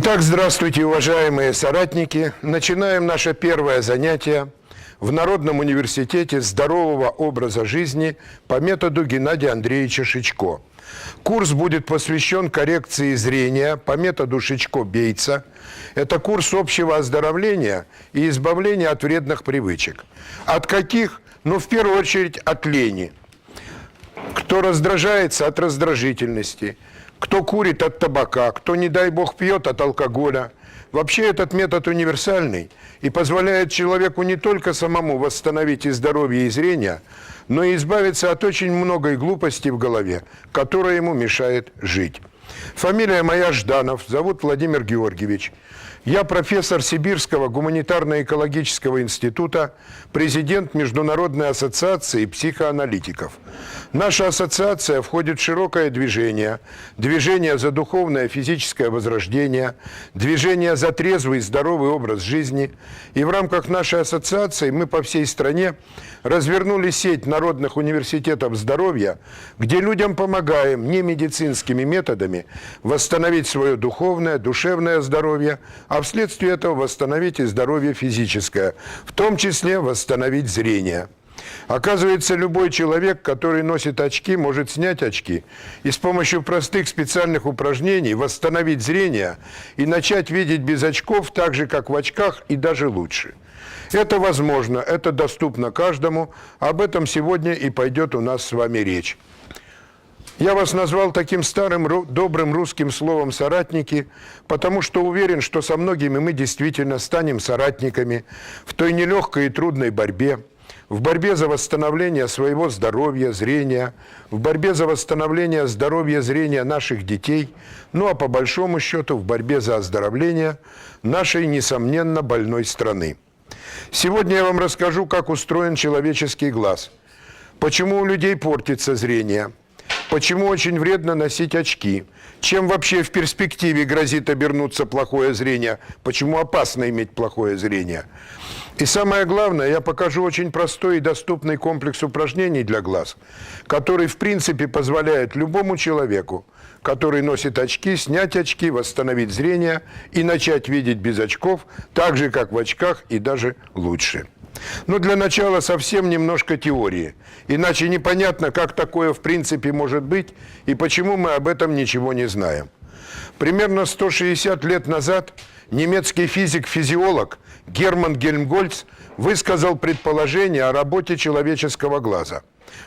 Итак, здравствуйте, уважаемые соратники. Начинаем наше первое занятие в Народном университете здорового образа жизни по методу Геннадия Андреевича Шичко. Курс будет посвящен коррекции зрения по методу Шичко-Бейтса. Это курс общего оздоровления и избавления от вредных привычек. От каких? Ну, в первую очередь, от лени. Кто раздражается от раздражительности, кто курит от табака, кто, не дай бог, пьет от алкоголя. Вообще этот метод универсальный и позволяет человеку не только самому восстановить и здоровье, и зрение, но и избавиться от очень многой глупости в голове, которая ему мешает жить. Фамилия моя Жданов, зовут Владимир Георгиевич. Я профессор Сибирского гуманитарно-экологического института, президент Международной ассоциации психоаналитиков. Наша ассоциация входит в широкое движение, движение за духовное физическое возрождение, движение за трезвый и здоровый образ жизни. И в рамках нашей ассоциации мы по всей стране развернули сеть народных университетов здоровья, где людям помогаем немедицинскими методами восстановить свое духовное, душевное здоровье, а вследствие этого восстановить и здоровье физическое, в том числе восстановить зрение. Оказывается, любой человек, который носит очки, может снять очки и с помощью простых специальных упражнений восстановить зрение и начать видеть без очков так же, как в очках, и даже лучше. Это возможно, это доступно каждому, об этом сегодня и пойдет у нас с вами речь. Я вас назвал таким старым, добрым русским словом «соратники», потому что уверен, что со многими мы действительно станем соратниками в той нелегкой и трудной борьбе, в борьбе за восстановление своего здоровья, зрения, в борьбе за восстановление здоровья, зрения наших детей, ну а по большому счету в борьбе за оздоровление нашей, несомненно, больной страны. Сегодня я вам расскажу, как устроен человеческий глаз, почему у людей портится зрение, почему очень вредно носить очки, чем вообще в перспективе грозит обернуться плохое зрение, почему опасно иметь плохое зрение. И самое главное, я покажу очень простой и доступный комплекс упражнений для глаз, который в принципе позволяет любому человеку, который носит очки, снять очки, восстановить зрение и начать видеть без очков, так же, как в очках, и даже лучше. Но для начала совсем немножко теории, иначе непонятно, как такое в принципе может быть и почему мы об этом ничего не знаем. Примерно 160 лет назад немецкий физик-физиолог Герман Гельмгольц высказал предположение о работе человеческого глаза.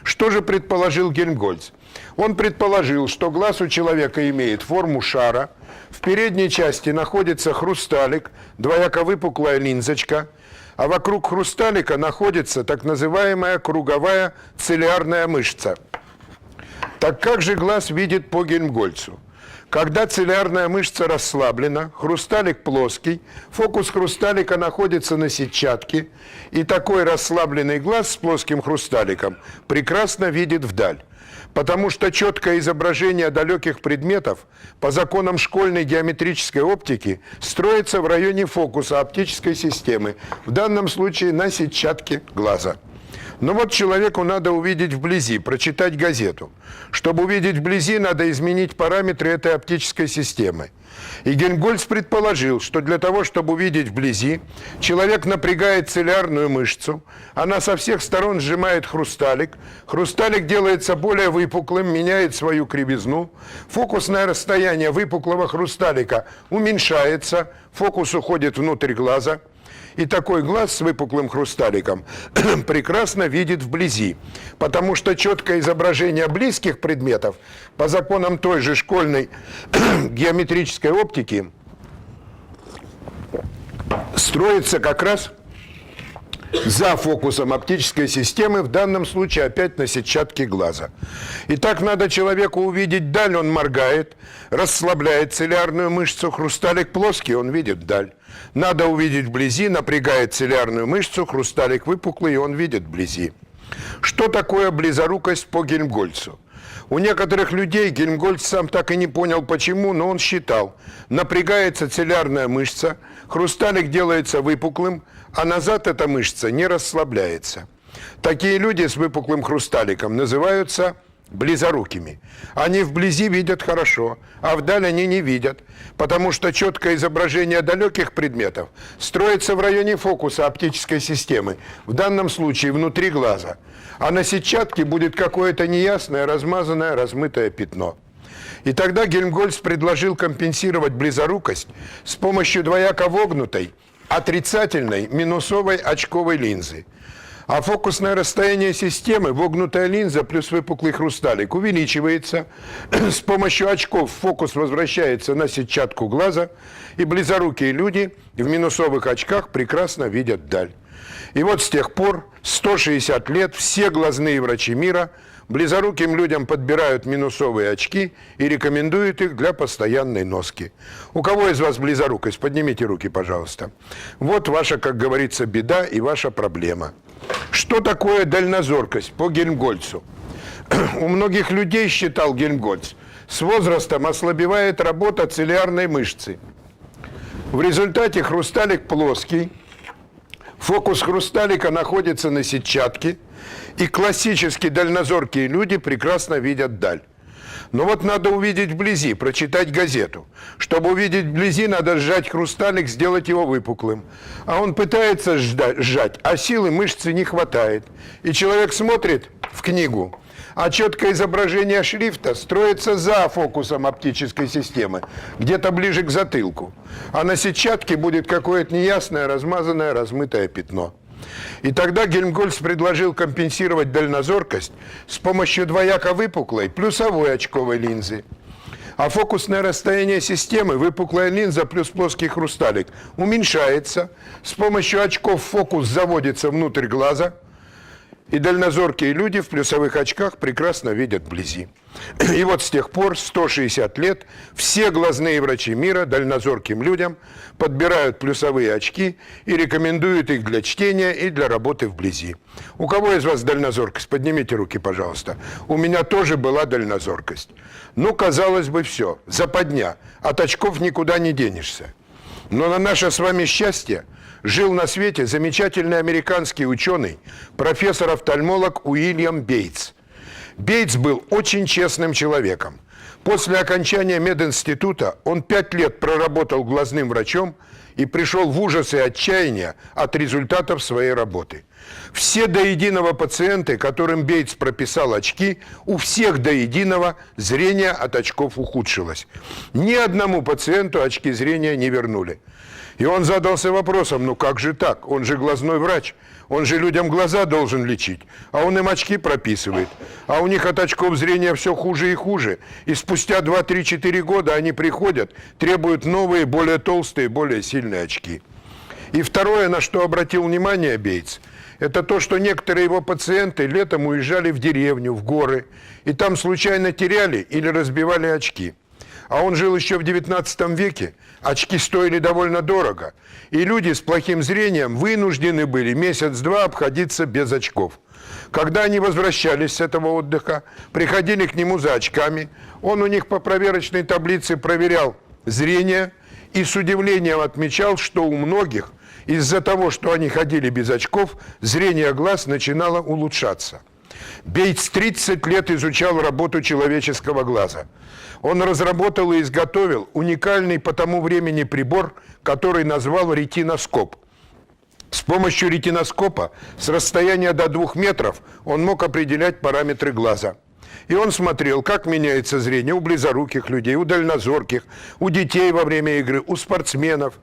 Что же предположил Гельмгольц? Он предположил, что глаз у человека имеет форму шара, в передней части находится хрусталик, двояко выпуклая линзочка, а вокруг хрусталика находится так называемая круговая цилиарная мышца. Так как же глаз видит по Гельмгольцу? Когда цилиарная мышца расслаблена, хрусталик плоский, фокус хрусталика находится на сетчатке, и такой расслабленный глаз с плоским хрусталиком прекрасно видит вдаль. Потому что четкое изображение далеких предметов по законам школьной геометрической оптики строится в районе фокуса оптической системы, в данном случае на сетчатке глаза. Но вот человеку надо увидеть вблизи, прочитать газету. Чтобы увидеть вблизи, надо изменить параметры этой оптической системы. И Гельмгольц предположил, что для того, чтобы увидеть вблизи, человек напрягает цилиарную мышцу, она со всех сторон сжимает хрусталик, хрусталик делается более выпуклым, меняет свою кривизну, фокусное расстояние выпуклого хрусталика уменьшается, фокус уходит внутрь глаза, и такой глаз с выпуклым хрусталиком прекрасно видит вблизи, потому что четкое изображение близких предметов по законам той же школьной геометрической оптики строится как раз за фокусом оптической системы, в данном случае опять на сетчатке глаза. Итак, надо человеку увидеть даль, он моргает, расслабляет цилиарную мышцу, хрусталик плоский, он видит даль. Надо увидеть вблизи, напрягает цилиарную мышцу, хрусталик выпуклый, и он видит вблизи. Что такое близорукость по Гельмгольцу? У некоторых людей Гельмгольц сам так и не понял почему, но он считал, напрягается цилиарная мышца, хрусталик делается выпуклым, а назад эта мышца не расслабляется. Такие люди с выпуклым хрусталиком называются близорукими. Они вблизи видят хорошо, а вдаль они не видят, потому что четкое изображение далеких предметов строится в районе фокуса оптической системы, в данном случае внутри глаза, а на сетчатке будет какое-то неясное, размазанное, размытое пятно. И тогда Гельмгольц предложил компенсировать близорукость с помощью двояко вогнутой, отрицательной минусовой очковой линзы. А фокусное расстояние системы, вогнутая линза плюс выпуклый хрусталик, увеличивается. С помощью очков фокус возвращается на сетчатку глаза, и близорукие люди в минусовых очках прекрасно видят даль. И вот с тех пор, 160 лет, все глазные врачи мира близоруким людям подбирают минусовые очки и рекомендуют их для постоянной носки. У кого из вас близорукость? Поднимите руки, пожалуйста. Вот ваша, как говорится, беда и ваша проблема. Что такое дальнозоркость по Гельмгольцу? У многих людей, считал Гельмгольц, с возрастом ослабевает работа цилиарной мышцы. В результате хрусталик плоский, фокус хрусталика находится на сетчатке, и классически дальнозоркие люди прекрасно видят даль. Но вот надо увидеть вблизи, прочитать газету. Чтобы увидеть вблизи, надо сжать хрусталик, сделать его выпуклым. А он пытается сжать, а силы мышцы не хватает. И человек смотрит в книгу, а четкое изображение шрифта строится за фокусом оптической системы, где-то ближе к затылку. А на сетчатке будет какое-то неясное, размазанное, размытое пятно. И тогда Гельмгольц предложил компенсировать дальнозоркость с помощью двояко выпуклой плюсовой очковой линзы. А фокусное расстояние системы, выпуклая линза плюс плоский хрусталик, уменьшается. С помощью очков фокус заводится внутрь глаза, и дальнозоркие люди в плюсовых очках прекрасно видят вблизи. И вот с тех пор, 160 лет, все глазные врачи мира дальнозорким людям подбирают плюсовые очки и рекомендуют их для чтения и для работы вблизи. У кого из вас дальнозоркость? Поднимите руки, пожалуйста. У меня тоже была дальнозоркость. Ну, казалось бы, все, западня, от очков никуда не денешься. Но на наше с вами счастье жил на свете замечательный американский ученый, профессор-офтальмолог Уильям Бейтс. Бейтс был очень честным человеком. После окончания мединститута он 5 лет проработал глазным врачом и пришел в ужас и отчаяние от результатов своей работы. Все до единого пациенты, которым Бейтс прописал очки, у всех до единого зрение от очков ухудшилось. Ни одному пациенту очки зрения не вернули. И он задался вопросом, ну как же так? Он же глазной врач, он же людям глаза должен лечить, а он им очки прописывает. А у них от очков зрения все хуже и хуже. И спустя 2-3-4 года они приходят, требуют новые, более толстые, более сильные очки. И второе, на что обратил внимание Бейтс, это то, что некоторые его пациенты летом уезжали в деревню, в горы, и там случайно теряли или разбивали очки. А он жил еще в 19 веке, очки стоили довольно дорого, и люди с плохим зрением вынуждены были месяц-два обходиться без очков. Когда они возвращались с этого отдыха, приходили к нему за очками, он у них по проверочной таблице проверял зрение и с удивлением отмечал, что у многих из-за того, что они ходили без очков, зрение глаз начинало улучшаться. Бейтс 30 лет изучал работу человеческого глаза. Он разработал и изготовил уникальный по тому времени прибор, который назвал ретиноскоп. С помощью ретиноскопа с расстояния до 2 метров он мог определять параметры глаза. И он смотрел, как меняется зрение у близоруких людей, у дальнозорких, у детей во время игры, у спортсменов.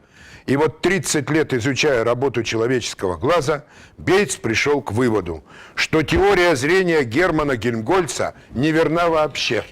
И вот 30 лет изучая работу человеческого глаза, Бейтс пришел к выводу, что теория зрения Германа Гельмгольца неверна вообще.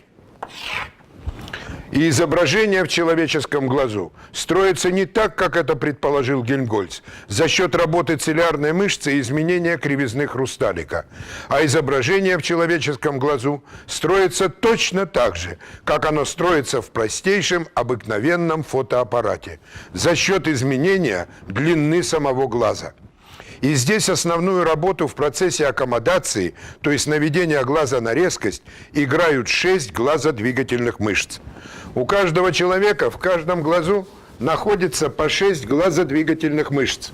И изображение в человеческом глазу строится не так, как это предположил Гельмгольц, за счет работы цилиарной мышцы и изменения кривизны хрусталика. А изображение в человеческом глазу строится точно так же, как оно строится в простейшем обыкновенном фотоаппарате, за счет изменения длины самого глаза. И здесь основную работу в процессе аккомодации, то есть наведения глаза на резкость, играют 6 глазодвигательных мышц. У каждого человека в каждом глазу находится по 6 глазодвигательных мышц.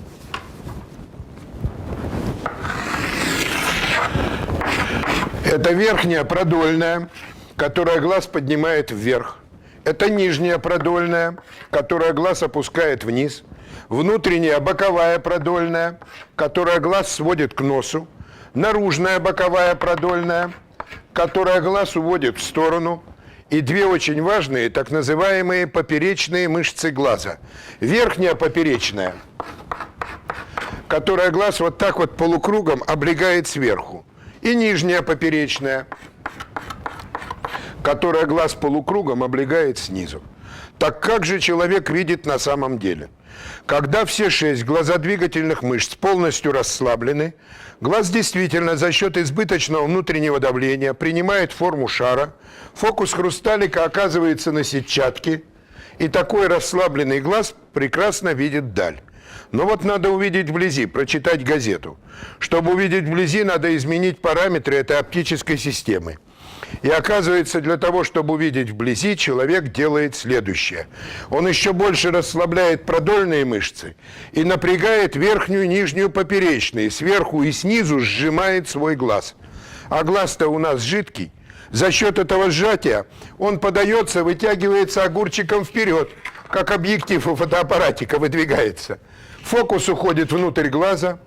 Это верхняя продольная, которая глаз поднимает вверх. Это нижняя продольная, которая глаз опускает вниз. Внутренняя боковая продольная, которая глаз сводит к носу. Наружная боковая продольная, которая глаз уводит в сторону. И две очень важные, так называемые поперечные мышцы глаза. Верхняя поперечная, которая глаз вот так вот полукругом облегает сверху. И нижняя поперечная, которая глаз полукругом облегает снизу. Так как же человек видит на самом деле? Когда все 6 глазодвигательных мышц полностью расслаблены, глаз действительно за счет избыточного внутреннего давления принимает форму шара, фокус хрусталика оказывается на сетчатке, и такой расслабленный глаз прекрасно видит даль. Но вот надо увидеть вблизи, прочитать газету. Чтобы увидеть вблизи, надо изменить параметры этой оптической системы. И оказывается, для того, чтобы увидеть вблизи, человек делает следующее. Он еще больше расслабляет продольные мышцы и напрягает верхнюю и нижнюю поперечные, сверху и снизу сжимает свой глаз. А глаз-то у нас жидкий. За счет этого сжатия он подается, вытягивается огурчиком вперед, как объектив у фотоаппаратика выдвигается. Фокус уходит внутрь глаза,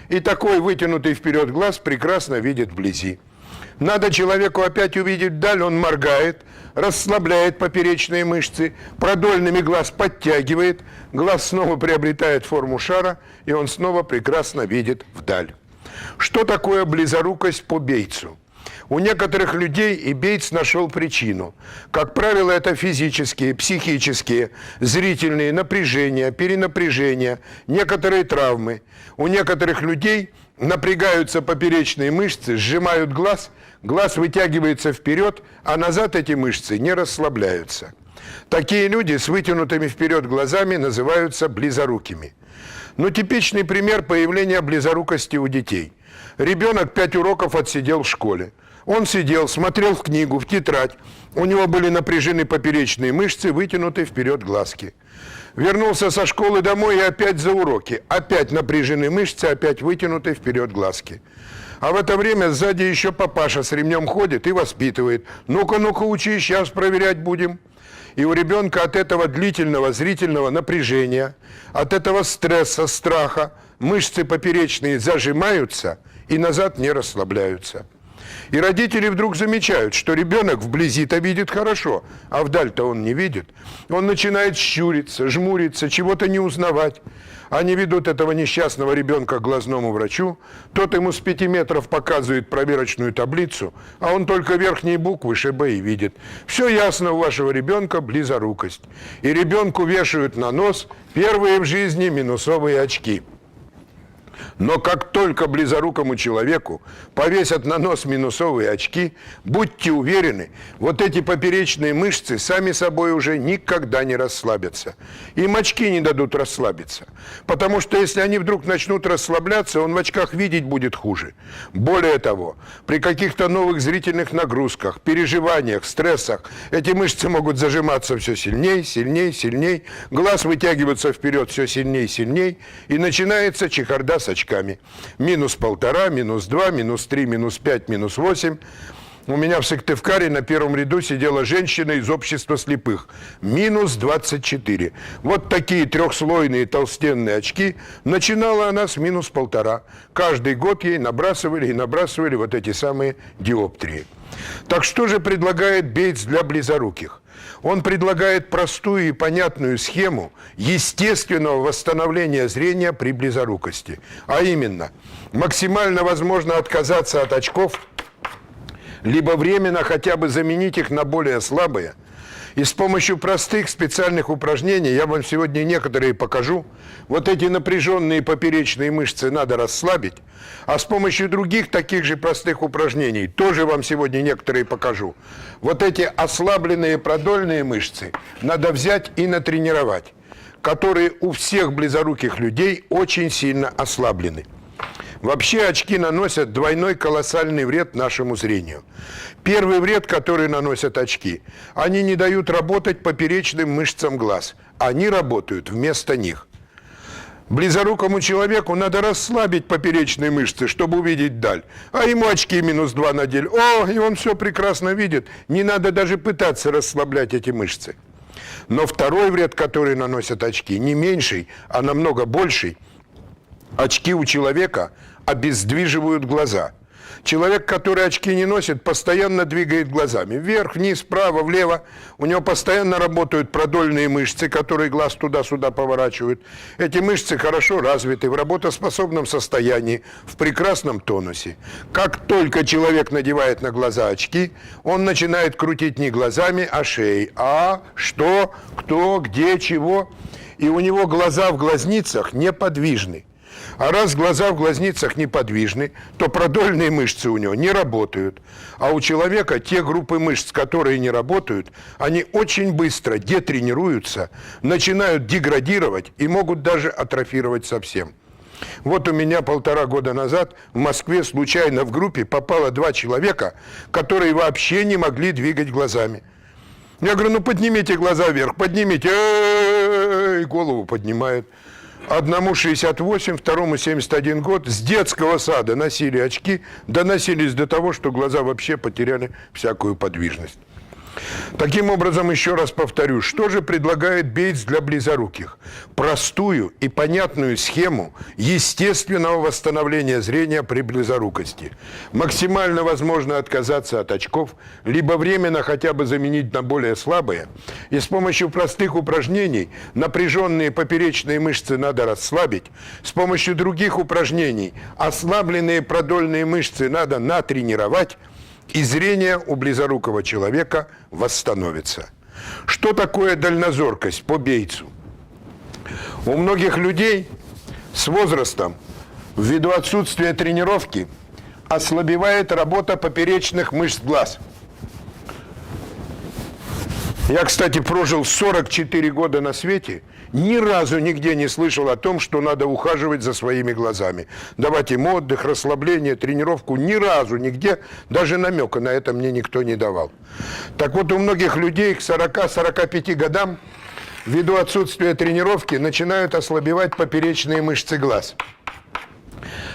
и такой вытянутый вперед глаз прекрасно видит вблизи. Надо человеку опять увидеть даль, он моргает, расслабляет поперечные мышцы, продольными глаз подтягивает, глаз снова приобретает форму шара, и он снова прекрасно видит вдаль. Что такое близорукость по Бейтсу? У некоторых людей и Бейтс нашел причину. Как правило, это физические, психические, зрительные напряжения, перенапряжения, некоторые травмы. У некоторых людей напрягаются поперечные мышцы, сжимают глаз, глаз вытягивается вперед, а назад эти мышцы не расслабляются. Такие люди с вытянутыми вперед глазами называются близорукими. Но типичный пример появления близорукости у детей. Ребенок 5 уроков отсидел в школе. Он сидел, смотрел в книгу, в тетрадь. У него были напряжены поперечные мышцы, вытянуты вперед глазки. Вернулся со школы домой и опять за уроки. Опять напряжены мышцы, опять вытянуты вперед глазки. А в это время сзади еще папаша с ремнем ходит и воспитывает. Ну-ка, ну-ка, учи, сейчас проверять будем. И у ребенка от этого длительного зрительного напряжения, от этого стресса, страха, мышцы поперечные зажимаются и назад не расслабляются. И родители вдруг замечают, что ребенок вблизи-то видит хорошо, а вдаль-то он не видит. Он начинает щуриться, жмуриться, чего-то не узнавать. Они ведут этого несчастного ребенка к глазному врачу, тот ему с 5 метров показывает проверочную таблицу, а он только верхние буквы ШБ и видит. Все ясно, у вашего ребенка близорукость. И ребенку вешают на нос первые в жизни минусовые очки. Но как только близорукому человеку повесят на нос минусовые очки, будьте уверены, вот эти поперечные мышцы сами собой уже никогда не расслабятся. Им очки не дадут расслабиться. Потому что если они вдруг начнут расслабляться, он в очках видеть будет хуже. Более того, при каких-то новых зрительных нагрузках, переживаниях, стрессах, эти мышцы могут зажиматься все сильнее, сильнее, сильнее, глаз вытягиваться вперед все сильнее, сильнее, и начинается чехарда с очками. Минус 1,5, минус 2, минус 3, минус 5, минус 8. У меня в Сыктывкаре на первом ряду сидела женщина из общества слепых. Минус 24. Вот такие трехслойные толстенные очки. Начинала она с минус 1,5. Каждый год ей набрасывали и набрасывали вот эти самые диоптрии. Так что же предлагает Бейтс для близоруких? Он предлагает простую и понятную схему естественного восстановления зрения при близорукости. А именно, максимально возможно отказаться от очков, либо временно хотя бы заменить их на более слабые. И с помощью простых специальных упражнений, я вам сегодня некоторые покажу, вот эти напряженные поперечные мышцы надо расслабить, а с помощью других таких же простых упражнений, тоже вам сегодня некоторые покажу, вот эти ослабленные продольные мышцы надо взять и натренировать, которые у всех близоруких людей очень сильно ослаблены. Вообще очки наносят двойной колоссальный вред нашему зрению. Первый вред, который наносят очки, они не дают работать поперечным мышцам глаз. Они работают вместо них. Близорукому человеку надо расслабить поперечные мышцы, чтобы увидеть даль. А ему очки -2 надели. О, и он все прекрасно видит. Не надо даже пытаться расслаблять эти мышцы. Но второй вред, который наносят очки, не меньший, а намного больший. Очки у человека обездвиживают глаза. Человек, который очки не носит, постоянно двигает глазами. Вверх, вниз, вправо, влево. У него постоянно работают продольные мышцы, которые глаз туда-сюда поворачивают. Эти мышцы хорошо развиты, в работоспособном состоянии, в прекрасном тонусе. Как только человек надевает на глаза очки, он начинает крутить не глазами, а шеей. А, что, кто, где, чего. И у него глаза в глазницах неподвижны. А раз глаза в глазницах неподвижны, то продольные мышцы у него не работают. А у человека те группы мышц, которые не работают, они очень быстро детренируются, начинают деградировать и могут даже атрофировать совсем. Вот у меня 1,5 года назад в Москве случайно в группе попало 2 человека, которые вообще не могли двигать глазами. Я говорю, ну поднимите глаза вверх, поднимите, и голову поднимают. Одному 68, второму 71 год, с детского сада носили очки, доносились до того, что глаза вообще потеряли всякую подвижность. Таким образом, еще раз повторю, что же предлагает Бейтс для близоруких? Простую и понятную схему естественного восстановления зрения при близорукости. Максимально возможно отказаться от очков, либо временно хотя бы заменить на более слабые. И с помощью простых упражнений напряженные поперечные мышцы надо расслабить. С помощью других упражнений ослабленные продольные мышцы надо натренировать. И зрение у близорукого человека восстановится. Что такое дальнозоркость по Бейтсу? У многих людей с возрастом, ввиду отсутствия тренировки, ослабевает работа поперечных мышц глаз. Я, кстати, прожил 44 года на свете, ни разу нигде не слышал о том, что надо ухаживать за своими глазами. Давать им отдых, расслабление, тренировку. Ни разу нигде, даже намека на это мне никто не давал. Так вот, у многих людей к 40-45 годам, ввиду отсутствия тренировки, начинают ослабевать поперечные мышцы глаз.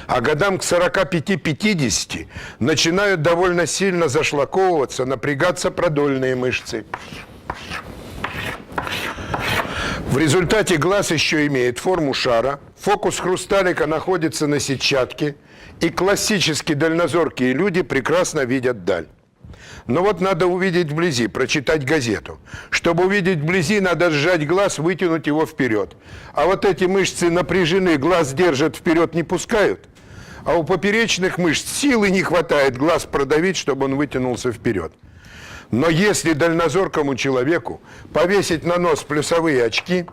А годам к 45-50 начинают довольно сильно зашлаковываться, напрягаться продольные мышцы. В результате глаз еще имеет форму шара, фокус хрусталика находится на сетчатке, и классически дальнозоркие люди прекрасно видят даль. Но вот надо увидеть вблизи, прочитать газету. Чтобы увидеть вблизи, надо сжать глаз, вытянуть его вперед. А вот эти мышцы напряжены, глаз держат вперед, не пускают. А у поперечных мышц силы не хватает глаз продавить, чтобы он вытянулся вперед. Но если дальнозоркому человеку повесить на нос плюсовые очки,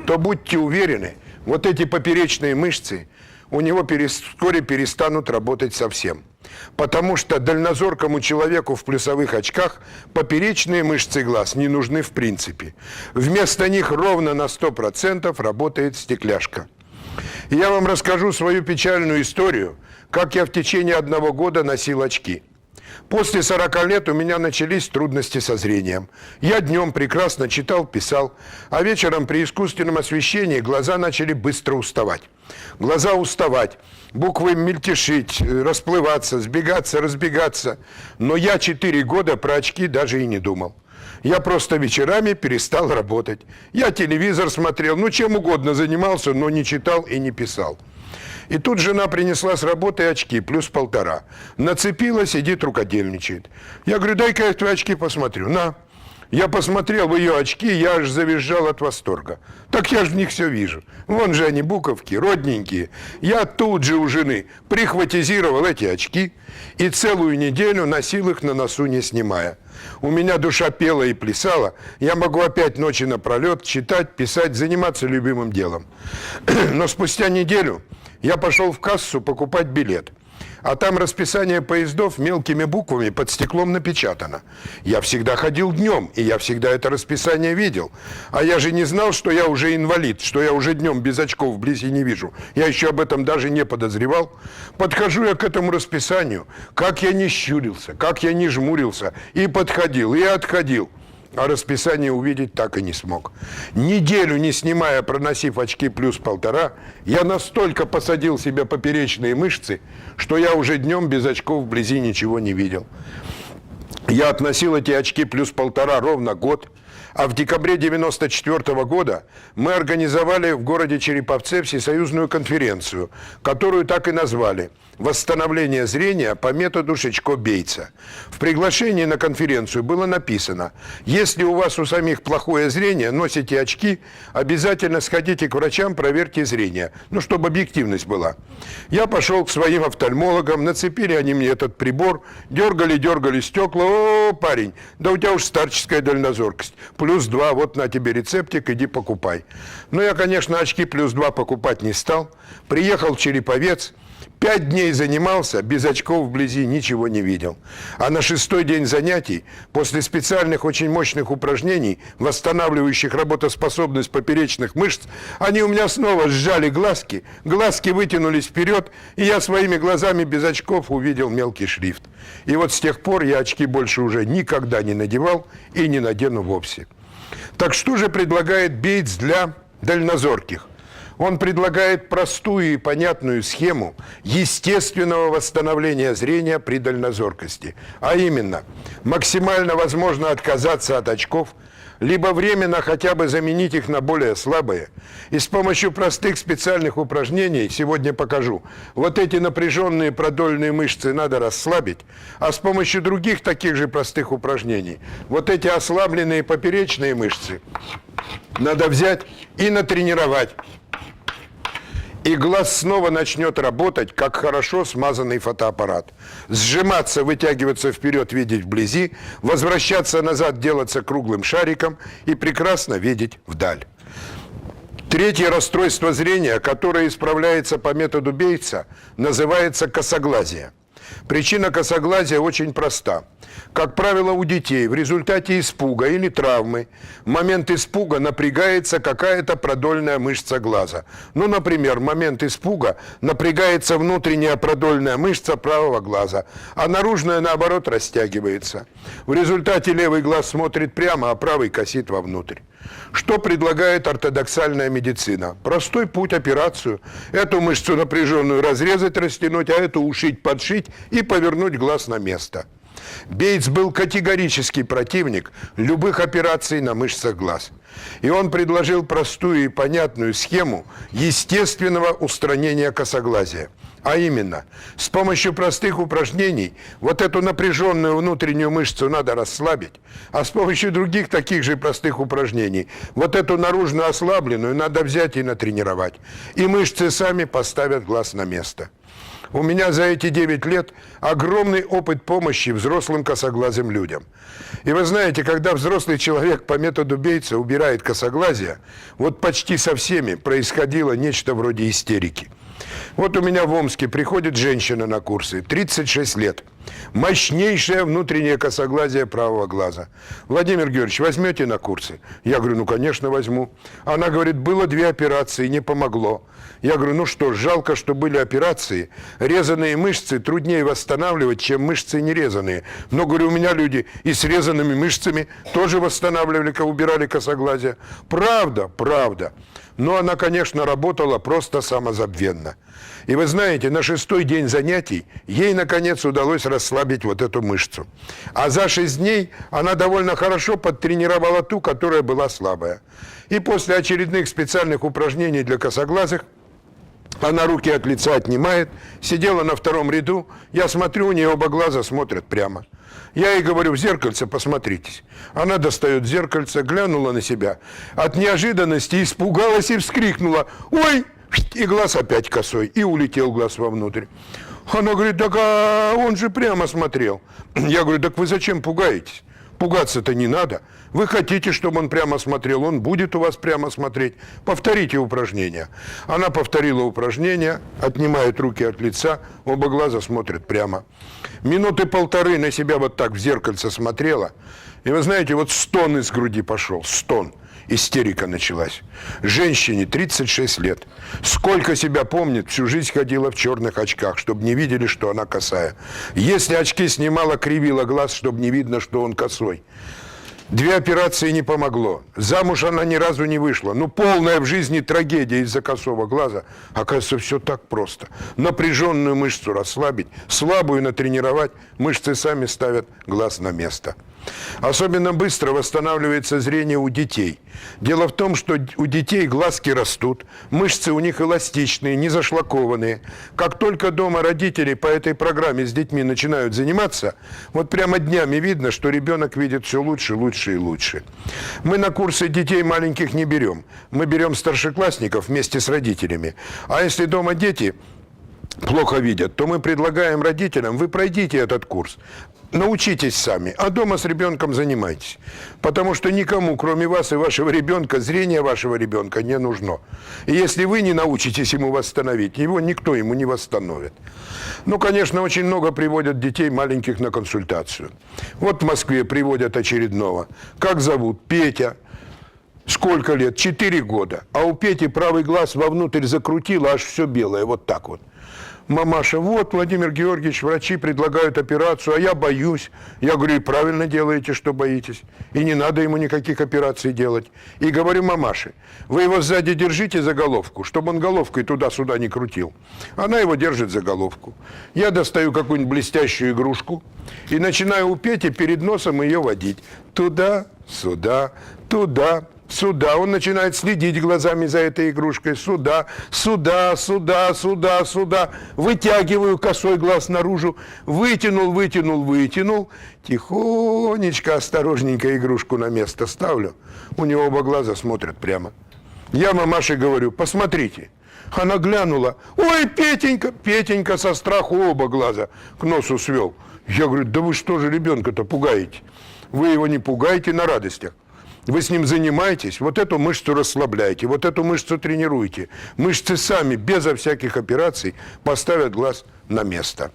то будьте уверены, вот эти поперечные мышцы у него вскоре перестанут работать совсем. Потому что дальнозоркому человеку в плюсовых очках поперечные мышцы глаз не нужны в принципе. Вместо них ровно на 100% работает стекляшка. Я вам расскажу свою печальную историю, как я в течение 1 года носил очки. После 40 лет у меня начались трудности со зрением. Я днем прекрасно читал, писал, а вечером при искусственном освещении глаза начали быстро уставать. Глаза уставать, буквы мельтешить, расплываться, сбегаться, разбегаться. Но я 4 года про очки даже и не думал. Я просто вечерами перестал работать. Я телевизор смотрел, ну чем угодно занимался, но не читал и не писал. И тут жена принесла с работы очки, плюс 1,5. Нацепила, сидит, рукодельничает. Я говорю, дай-ка я твои очки посмотрю. На. Я посмотрел в ее очки, я аж завизжал от восторга. Так я же в них все вижу. Вон же они, буковки, родненькие. Я тут же у жены прихватизировал эти очки и целую неделю носил их на носу, не снимая. У меня душа пела и плясала. Я могу опять ночи напролет читать, писать, заниматься любимым делом. Но спустя неделю я пошел в кассу покупать билет. А там расписание поездов мелкими буквами под стеклом напечатано. Я всегда ходил днем, и я всегда это расписание видел. А я же не знал, что я уже инвалид, что я уже днем без очков вблизи не вижу. Я еще об этом даже не подозревал. Подхожу я к этому расписанию, как я не щурился, как я не жмурился, и подходил, и отходил. а расписание увидеть так и не смог. Неделю не снимая, проносив очки плюс 1,5, я настолько посадил себе поперечные мышцы, что я уже днем без очков вблизи ничего не видел. Я относил эти очки плюс 1,5 ровно год, а в декабре 1994 года мы организовали в городе Череповце всесоюзную конференцию, которую так и назвали «Восстановление зрения по методу Шичко-Бейтса». В приглашении на конференцию было написано: если у вас у самих плохое зрение, носите очки, обязательно сходите к врачам, проверьте зрение, ну, чтобы объективность была. Я пошел к своим офтальмологам, нацепили они мне этот прибор, дергали стекла. О, парень, да у тебя уж старческая дальнозоркость. Плюс 2, вот на тебе рецептик, иди покупай. Но я, конечно, очки плюс 2 покупать не стал. Приехал в Череповец, 5 дней занимался, без очков вблизи ничего не видел. А на 6-й день занятий, после специальных очень мощных упражнений, восстанавливающих работоспособность поперечных мышц, они у меня снова сжали глазки, глазки вытянулись вперед, и я своими глазами без очков увидел мелкий шрифт. И вот с тех пор я очки больше уже никогда не надевал и не надену вовсе. Так что же предлагает Бейтс для дальнозорких? Он предлагает простую и понятную схему естественного восстановления зрения при дальнозоркости. А именно, максимально возможно отказаться от очков, либо временно хотя бы заменить их на более слабые. И с помощью простых специальных упражнений, сегодня покажу, вот эти напряженные продольные мышцы надо расслабить, а с помощью других таких же простых упражнений, вот эти ослабленные поперечные мышцы надо взять и натренировать. И глаз снова начнет работать, как хорошо смазанный фотоаппарат. Сжиматься, вытягиваться вперед, видеть вблизи, возвращаться назад, делаться круглым шариком и прекрасно видеть вдаль. Третье расстройство зрения, которое исправляется по методу Бейтса, называется косоглазие. Причина косоглазия очень проста. Как правило, у детей в результате испуга или травмы в момент испуга напрягается какая-то продольная мышца глаза. Ну, например, в момент испуга напрягается внутренняя продольная мышца правого глаза, а наружная, наоборот, растягивается. В результате левый глаз смотрит прямо, а правый косит вовнутрь. Что предлагает ортодоксальная медицина? Простой путь — операцию. Эту мышцу напряженную разрезать, растянуть, а эту ушить, подшить и повернуть глаз на место. Бейтс был категорический противник любых операций на мышцах глаз. И он предложил простую и понятную схему естественного устранения косоглазия. А именно, с помощью простых упражнений вот эту напряженную внутреннюю мышцу надо расслабить, а с помощью других таких же простых упражнений вот эту наружную ослабленную надо взять и натренировать. И мышцы сами поставят глаз на место. У меня за эти 9 лет огромный опыт помощи взрослым косоглазым людям. И вы знаете, когда взрослый человек по методу Бейтса убирает косоглазие, вот почти со всеми происходило нечто вроде истерики. Вот у меня в Омске приходит женщина на курсы, 36 лет. Мощнейшее внутреннее косоглазие правого глаза. Владимир Георгиевич, возьмете на курсы? Я говорю, ну, конечно, возьму. Она говорит, было 2 операции, не помогло. Я говорю, ну что ж, жалко, что были операции. Резанные мышцы труднее восстанавливать, чем мышцы нерезанные. Но, говорю, у меня люди и с резанными мышцами тоже восстанавливали, убирали косоглазие. Правда, правда. Но она, конечно, работала просто самозабвенно. И вы знаете, на 6-й день занятий ей, наконец, удалось расслабить вот эту мышцу. А за 6 дней она довольно хорошо подтренировала ту, которая была слабая. И после очередных специальных упражнений для косоглазых она руки от лица отнимает, сидела на 2-м ряду, я смотрю, у нее оба глаза смотрят прямо. Я ей говорю, в зеркальце посмотритесь. Она достает зеркальце, глянула на себя. От неожиданности испугалась и вскрикнула. Ой! И глаз опять косой, и улетел глаз вовнутрь. Она говорит, так а он же прямо смотрел. Я говорю, так вы зачем пугаетесь? Пугаться-то не надо. Вы хотите, чтобы он прямо смотрел, он будет у вас прямо смотреть. Повторите упражнение. Она повторила упражнение, отнимает руки от лица, оба глаза смотрят прямо. Минуты 1,5 на себя вот так в зеркальце смотрела. И вы знаете, вот стон из груди пошел, стон. Истерика началась. Женщине 36 лет. Сколько себя помнит, всю жизнь ходила в черных очках, чтобы не видели, что она косая. Если очки снимала, кривила глаз, чтобы не видно, что он косой. 2 операции не помогло. Замуж она ни разу не вышла. Ну, полная в жизни трагедия из-за косого глаза. Оказывается, все так просто. Напряженную мышцу расслабить, слабую натренировать, мышцы сами ставят глаз на место. Особенно быстро восстанавливается зрение у детей. Дело в том, что у детей глазки растут, мышцы у них эластичные, не зашлакованные. Как только дома родители по этой программе с детьми начинают заниматься, вот прямо днями видно, что ребенок видит все лучше, лучше и лучше. Мы на курсы детей маленьких не берем. Мы берем старшеклассников вместе с родителями. А если дома дети плохо видят, то мы предлагаем родителям: вы пройдите этот курс, научитесь сами, а дома с ребенком занимайтесь. Потому что никому, кроме вас и вашего ребенка, зрение вашего ребенка не нужно. И если вы не научитесь ему восстановить, его никто ему не восстановит. Ну, конечно, очень много приводят детей маленьких на консультацию. Вот в Москве приводят очередного. Как зовут? Петя. Сколько лет? 4 года. А у Пети правый глаз вовнутрь закрутило, аж все белое, вот так вот. Мамаша: вот, Владимир Георгиевич, врачи предлагают операцию, а я боюсь. Я говорю: и правильно делаете, что боитесь. И не надо ему никаких операций делать. И говорю мамаше: вы его сзади держите за головку, чтобы он головкой туда-сюда не крутил. Она его держит за головку. Я достаю какую-нибудь блестящую игрушку и начинаю у Пети перед носом ее водить. Туда-сюда, туда. Сюда. Он начинает следить глазами за этой игрушкой. Сюда, сюда, сюда, сюда, сюда. Вытягиваю косой глаз наружу. Вытянул, вытянул, вытянул. Тихонечко, осторожненько игрушку на место ставлю. У него оба глаза смотрят прямо. Я мамаше говорю: посмотрите. Она глянула. Ой, Петенька! Петенька со страху оба глаза к носу свел. Я говорю: да вы что же ребенка-то пугаете? Вы его не пугаете, на радостях. Вы с ним занимаетесь, вот эту мышцу расслабляете, вот эту мышцу тренируете. Мышцы сами, безо всяких операций, поставят глаз на место.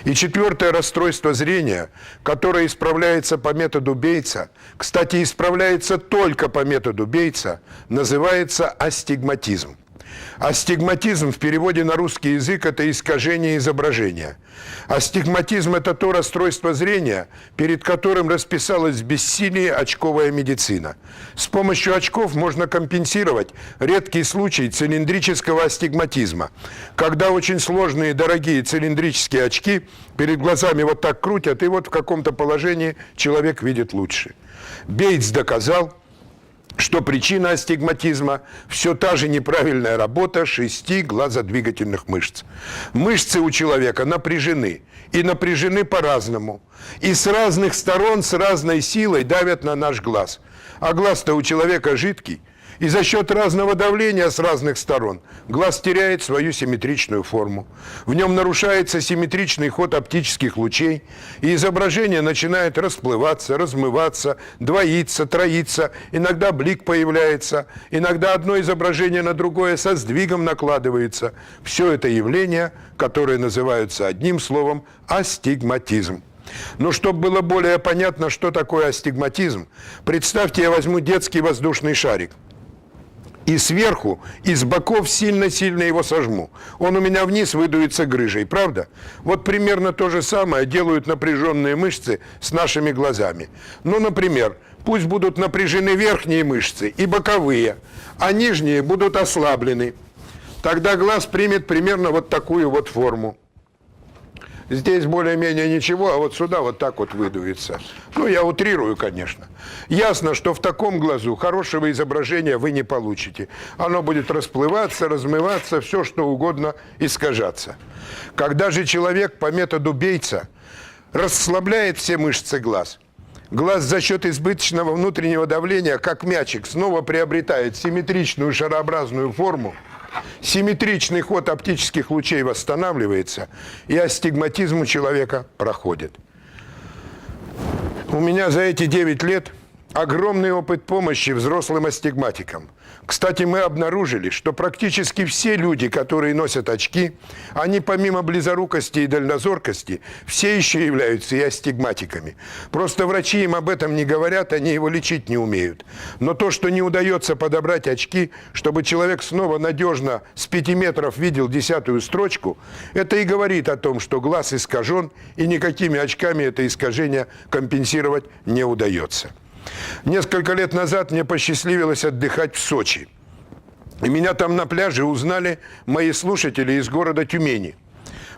И 4-е расстройство зрения, которое исправляется по методу Бейтса, кстати, исправляется только по методу Бейтса, называется астигматизм. Астигматизм в переводе на русский язык – это искажение изображения. Астигматизм – это то расстройство зрения, перед которым расписалась в бессилии очковая медицина. С помощью очков можно компенсировать редкий случай цилиндрического астигматизма, когда очень сложные и дорогие цилиндрические очки перед глазами вот так крутят, и вот в каком-то положении человек видит лучше. Бейтс доказал, что причина астигматизма – все та же неправильная работа 6 глазодвигательных мышц. Мышцы у человека напряжены, и напряжены по-разному. И с разных сторон, с разной силой давят на наш глаз. А глаз-то у человека жидкий, и за счет разного давления с разных сторон глаз теряет свою симметричную форму. В нем нарушается симметричный ход оптических лучей, и изображение начинает расплываться, размываться, двоиться, троиться. Иногда блик появляется, иногда одно изображение на другое со сдвигом накладывается. Все это явления, которые называются одним словом астигматизм. Но чтобы было более понятно, что такое астигматизм, представьте, я возьму детский воздушный шарик. И сверху, и с боков сильно-сильно его сожму. Он у меня вниз выдуется грыжей, правда? Вот примерно то же самое делают напряженные мышцы с нашими глазами. Ну, например, пусть будут напряжены верхние мышцы и боковые, а нижние будут ослаблены. Тогда глаз примет примерно вот такую вот форму. Здесь более-менее ничего, а вот сюда вот так вот выдуется. Ну, я утрирую, конечно. Ясно, что в таком глазу хорошего изображения вы не получите. Оно будет расплываться, размываться, все что угодно искажаться. Когда же человек по методу Бейтса расслабляет все мышцы глаз, глаз за счет избыточного внутреннего давления, как мячик, снова приобретает симметричную шарообразную форму, симметричный ход оптических лучей восстанавливается, и астигматизм у человека проходит. У меня за эти 9 лет огромный опыт помощи взрослым астигматикам. Кстати, мы обнаружили, что практически все люди, которые носят очки, они помимо близорукости и дальнозоркости, все еще являются и астигматиками. Просто врачи им об этом не говорят, они его лечить не умеют. Но то, что не удается подобрать очки, чтобы человек снова надежно с 5 метров видел 10-ю строчку, это и говорит о том, что глаз искажен, и никакими очками это искажение компенсировать не удается. Несколько лет назад мне посчастливилось отдыхать в Сочи. И меня там на пляже узнали мои слушатели из города Тюмени.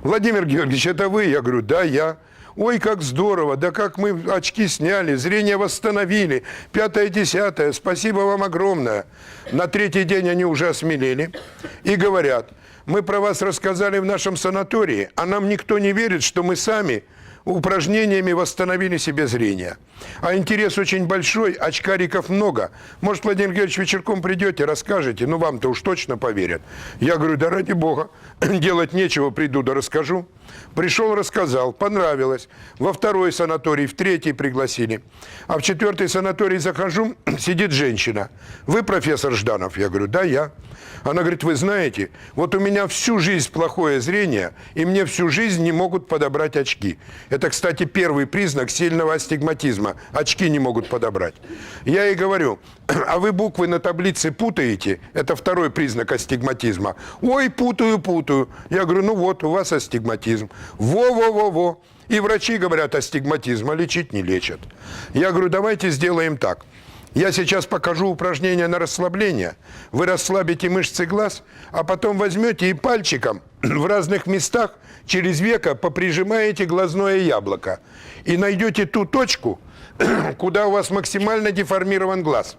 Владимир Георгиевич, это вы? Я говорю, да, я. Ой, как здорово, да как мы очки сняли, зрение восстановили, 5-10, спасибо вам огромное. На третий день они уже осмелели и говорят, мы про вас рассказали в нашем санатории, а нам никто не верит, что мы сами упражнениями восстановили себе зрение. А интерес очень большой, очкариков много. Может, Владимир Георгиевич, вечерком придете, расскажете, ну вам-то уж точно поверят. Я говорю, да ради бога, делать нечего, приду да расскажу. Пришел, рассказал, понравилось. Во второй санаторий, в третий пригласили. А в четвертый санаторий захожу, сидит женщина. Вы профессор Жданов? Я говорю, да, я. Она говорит, вы знаете, вот у меня всю жизнь плохое зрение, и мне всю жизнь не могут подобрать очки. Это, кстати, первый признак сильного астигматизма. Очки не могут подобрать. Я ей говорю, а вы буквы на таблице путаете? Это второй признак астигматизма. Ой, путаю, путаю. Я говорю, ну вот, у вас астигматизм. Во-во-во-во. И врачи говорят, астигматизма лечить не лечат. Я говорю, давайте сделаем так. Я сейчас покажу упражнение на расслабление. Вы расслабите мышцы глаз, а потом возьмете и пальчиком в разных местах через веко поприжимаете глазное яблоко. И найдете ту точку, куда у вас максимально деформирован глаз.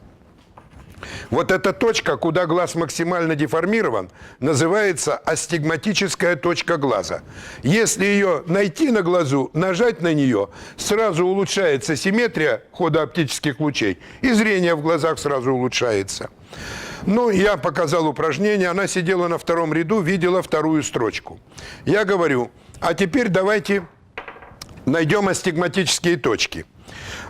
Вот эта точка, куда глаз максимально деформирован, называется астигматическая точка глаза. Если ее найти на глазу, нажать на нее, сразу улучшается симметрия хода оптических лучей, и зрение в глазах сразу улучшается. Ну, я показал упражнение, она сидела на втором ряду, видела вторую строчку. Я говорю, а теперь давайте найдем астигматические точки.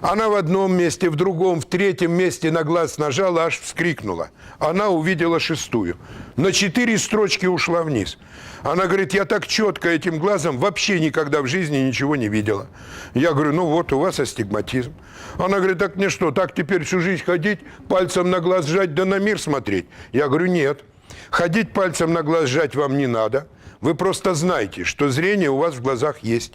Она в одном месте, в другом, в третьем месте на глаз нажала, аж вскрикнула. Она увидела шестую. На 4 строчки ушла вниз. Она говорит, я так четко этим глазом вообще никогда в жизни ничего не видела. Я говорю, ну вот, у вас астигматизм. Она говорит, так мне что, так теперь всю жизнь ходить, пальцем на глаз сжать, да на мир смотреть? Я говорю, нет. Ходить пальцем на глаз сжать вам не надо. Вы просто знаете, что зрение у вас в глазах есть.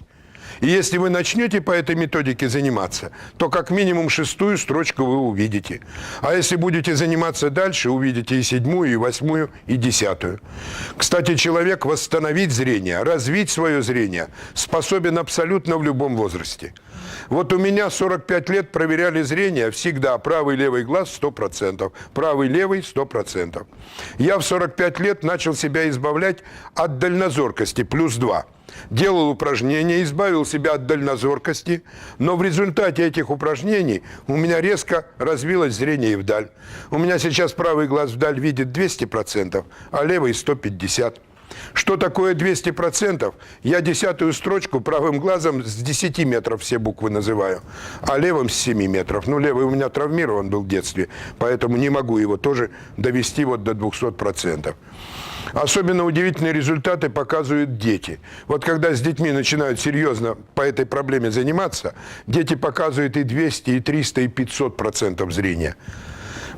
И если вы начнете по этой методике заниматься, то как минимум 6-ю строчку вы увидите. А если будете заниматься дальше, увидите и 7-ю, и 8-ю, и 10-ю. Кстати, человек восстановить зрение, развить свое зрение способен абсолютно в любом возрасте. Вот у меня 45 лет проверяли зрение всегда. Правый и левый глаз 100%. Правый и левый 100%. Я в 45 лет начал себя избавлять от дальнозоркости, +2. Делал упражнения, избавил себя от дальнозоркости, но в результате этих упражнений у меня резко развилось зрение и вдаль. У меня сейчас правый глаз вдаль видит 200%, а левый 150%. Что такое 200%? Я 10-ю строчку правым глазом с 10 метров все буквы называю, а левым с 7 метров. Ну, левый у меня травмирован был в детстве, поэтому не могу его тоже довести вот до 200%. Особенно удивительные результаты показывают дети. Вот когда с детьми начинают серьезно по этой проблеме заниматься, дети показывают и 200, и 300, и 500% зрения.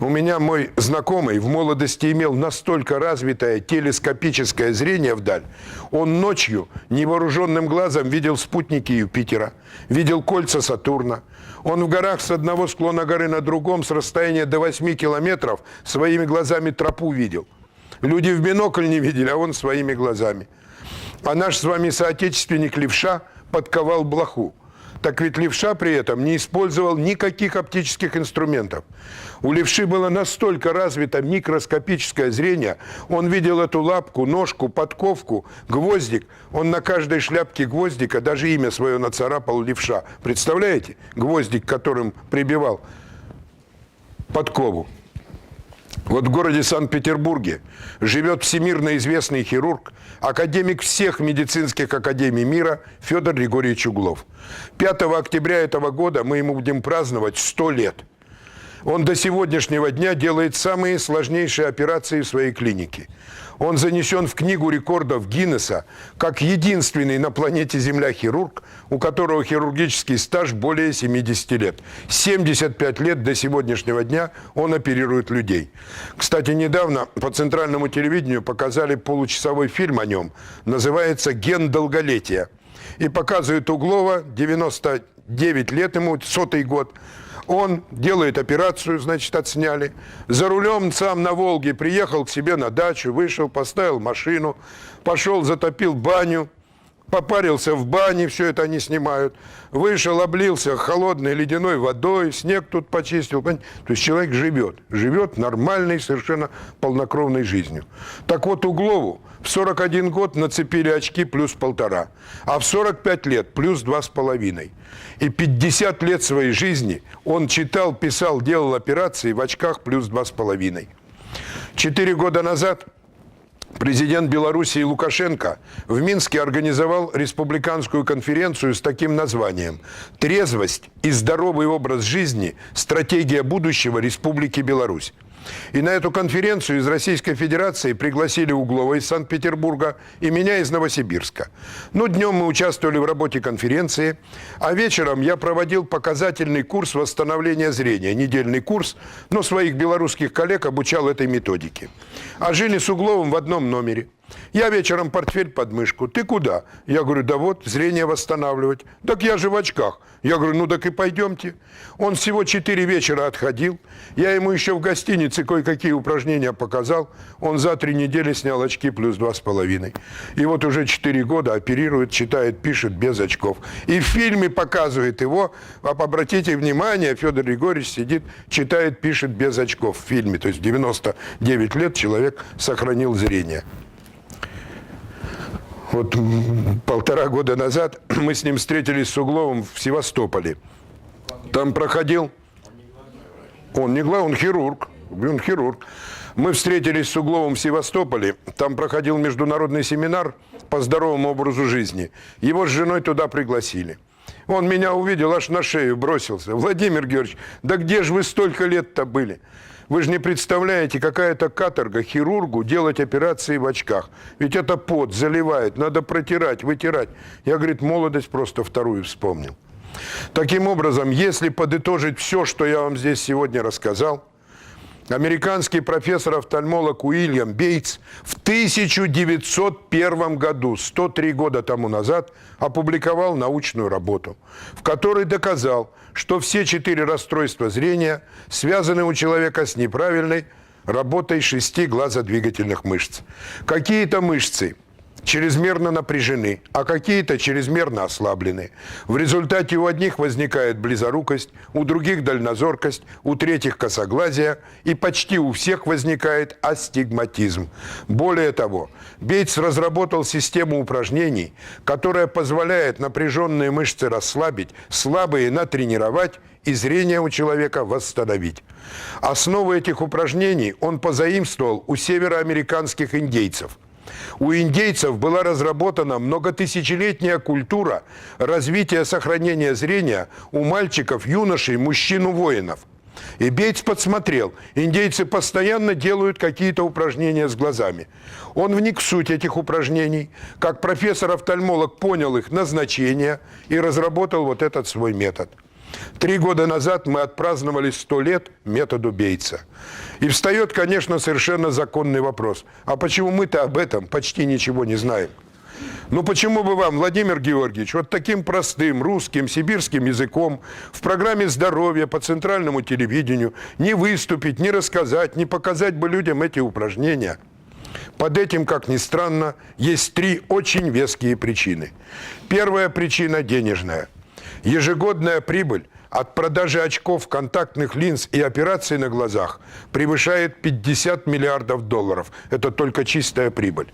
У меня мой знакомый в молодости имел настолько развитое телескопическое зрение вдаль. Он ночью невооруженным глазом видел спутники Юпитера, видел кольца Сатурна. Он в горах с одного склона горы на другом с расстояния до 8 километров своими глазами тропу видел. Люди в бинокль не видели, а он своими глазами. А наш с вами соотечественник Левша подковал блоху. Так ведь Левша при этом не использовал никаких оптических инструментов. У Левши было настолько развито микроскопическое зрение, он видел эту лапку, ножку, подковку, гвоздик. Он на каждой шляпке гвоздика даже имя свое нацарапал Левша. Представляете? Гвоздик, которым прибивал подкову. Вот в городе Санкт-Петербурге живет всемирно известный хирург, академик всех медицинских академий мира Федор Григорьевич Углов. 5 октября этого года мы ему будем праздновать 100 лет. Он до сегодняшнего дня делает самые сложнейшие операции в своей клинике. Он занесен в книгу рекордов Гиннесса как единственный на планете Земля хирург, у которого хирургический стаж более 70 лет. 75 лет до сегодняшнего дня он оперирует людей. Кстати, недавно по центральному телевидению показали получасовой фильм о нем. Называется «Ген долголетия». И показывает Углова, 99 лет ему, 100-й год. Он делает операцию, значит, отсняли. За рулем сам на «Волге» приехал к себе на дачу, вышел, поставил машину, пошел, затопил баню, попарился в бане, все это они снимают. Вышел, облился холодной ледяной водой, снег тут почистил. То есть человек живет нормальной, совершенно полнокровной жизнью. Так вот, Углову в 41 год нацепили очки плюс 1,5, а в 45 лет плюс 2,5. И 50 лет своей жизни он читал, писал, делал операции в очках плюс 2,5. 4 года назад президент Белоруссии Лукашенко в Минске организовал республиканскую конференцию с таким названием «Трезвость и здоровый образ жизни. Стратегия будущего Республики Беларусь». И на эту конференцию из Российской Федерации пригласили Углова из Санкт-Петербурга и меня из Новосибирска. Ну, днем мы участвовали в работе конференции, а вечером я проводил показательный курс восстановления зрения, недельный курс, но своих белорусских коллег обучал этой методике. А жили с Угловым в одном номере. Я вечером портфель под мышку. Ты куда? Я говорю, да вот, зрение восстанавливать. Так я же в очках. Я говорю, ну так и пойдемте. Он всего 4 вечера отходил. Я ему еще в гостинице кое-какие упражнения показал. Он за 3 недели снял очки плюс 2,5. И вот уже 4 года оперирует, читает, пишет без очков. И в фильме показывает его. Обратите внимание, Федор Григорьевич сидит, читает, пишет без очков в фильме. То есть в 99 лет человек сохранил зрение. Вот 1,5 года назад мы с ним встретились с Угловым в Севастополе. Там проходил... Он не главный, он хирург. Он хирург. Мы встретились с Угловым в Севастополе. Там проходил международный семинар по здоровому образу жизни. Его с женой туда пригласили. Он меня увидел, аж на шею бросился. Владимир Георгиевич, да где же вы столько лет-то были? Вы же не представляете, какая-то каторга хирургу делать операции в очках. Ведь это пот заливает, надо протирать, вытирать. Я, говорит, молодость просто вторую вспомнил. Таким образом, если подытожить все, что я вам здесь сегодня рассказал, американский профессор-офтальмолог Уильям Бейтс в 1901 году, 103 года тому назад, опубликовал научную работу, в которой доказал, что все 4 расстройства зрения связаны у человека с неправильной работой 6 глазодвигательных мышц. Какие-то мышцы чрезмерно напряжены, а какие-то чрезмерно ослаблены. В результате у одних возникает близорукость, у других дальнозоркость, у третьих косоглазие, и почти у всех возникает астигматизм. Более того, Бейтс разработал систему упражнений, которая позволяет напряженные мышцы расслабить, слабые натренировать и зрение у человека восстановить. Основу этих упражнений он позаимствовал у североамериканских индейцев. У индейцев была разработана многотысячелетняя культура развития сохранения зрения у мальчиков, юношей, мужчин, у воинов. И Бейтс подсмотрел, индейцы постоянно делают какие-то упражнения с глазами. Он вник в суть этих упражнений, как профессор-офтальмолог понял их назначение и разработал вот этот свой метод. 3 года назад мы отпраздновали 100 лет методу Бейтса. И встает, конечно, совершенно законный вопрос. А почему мы-то об этом почти ничего не знаем? Ну почему бы вам, Владимир Георгиевич, вот таким простым русским, сибирским языком в программе «Здоровье» по центральному телевидению не выступить, не рассказать, не показать бы людям эти упражнения? Под этим, как ни странно, есть 3 очень веские причины. Первая причина – денежная. Ежегодная прибыль от продажи очков, контактных линз и операций на глазах превышает 50 миллиардов долларов. Это только чистая прибыль.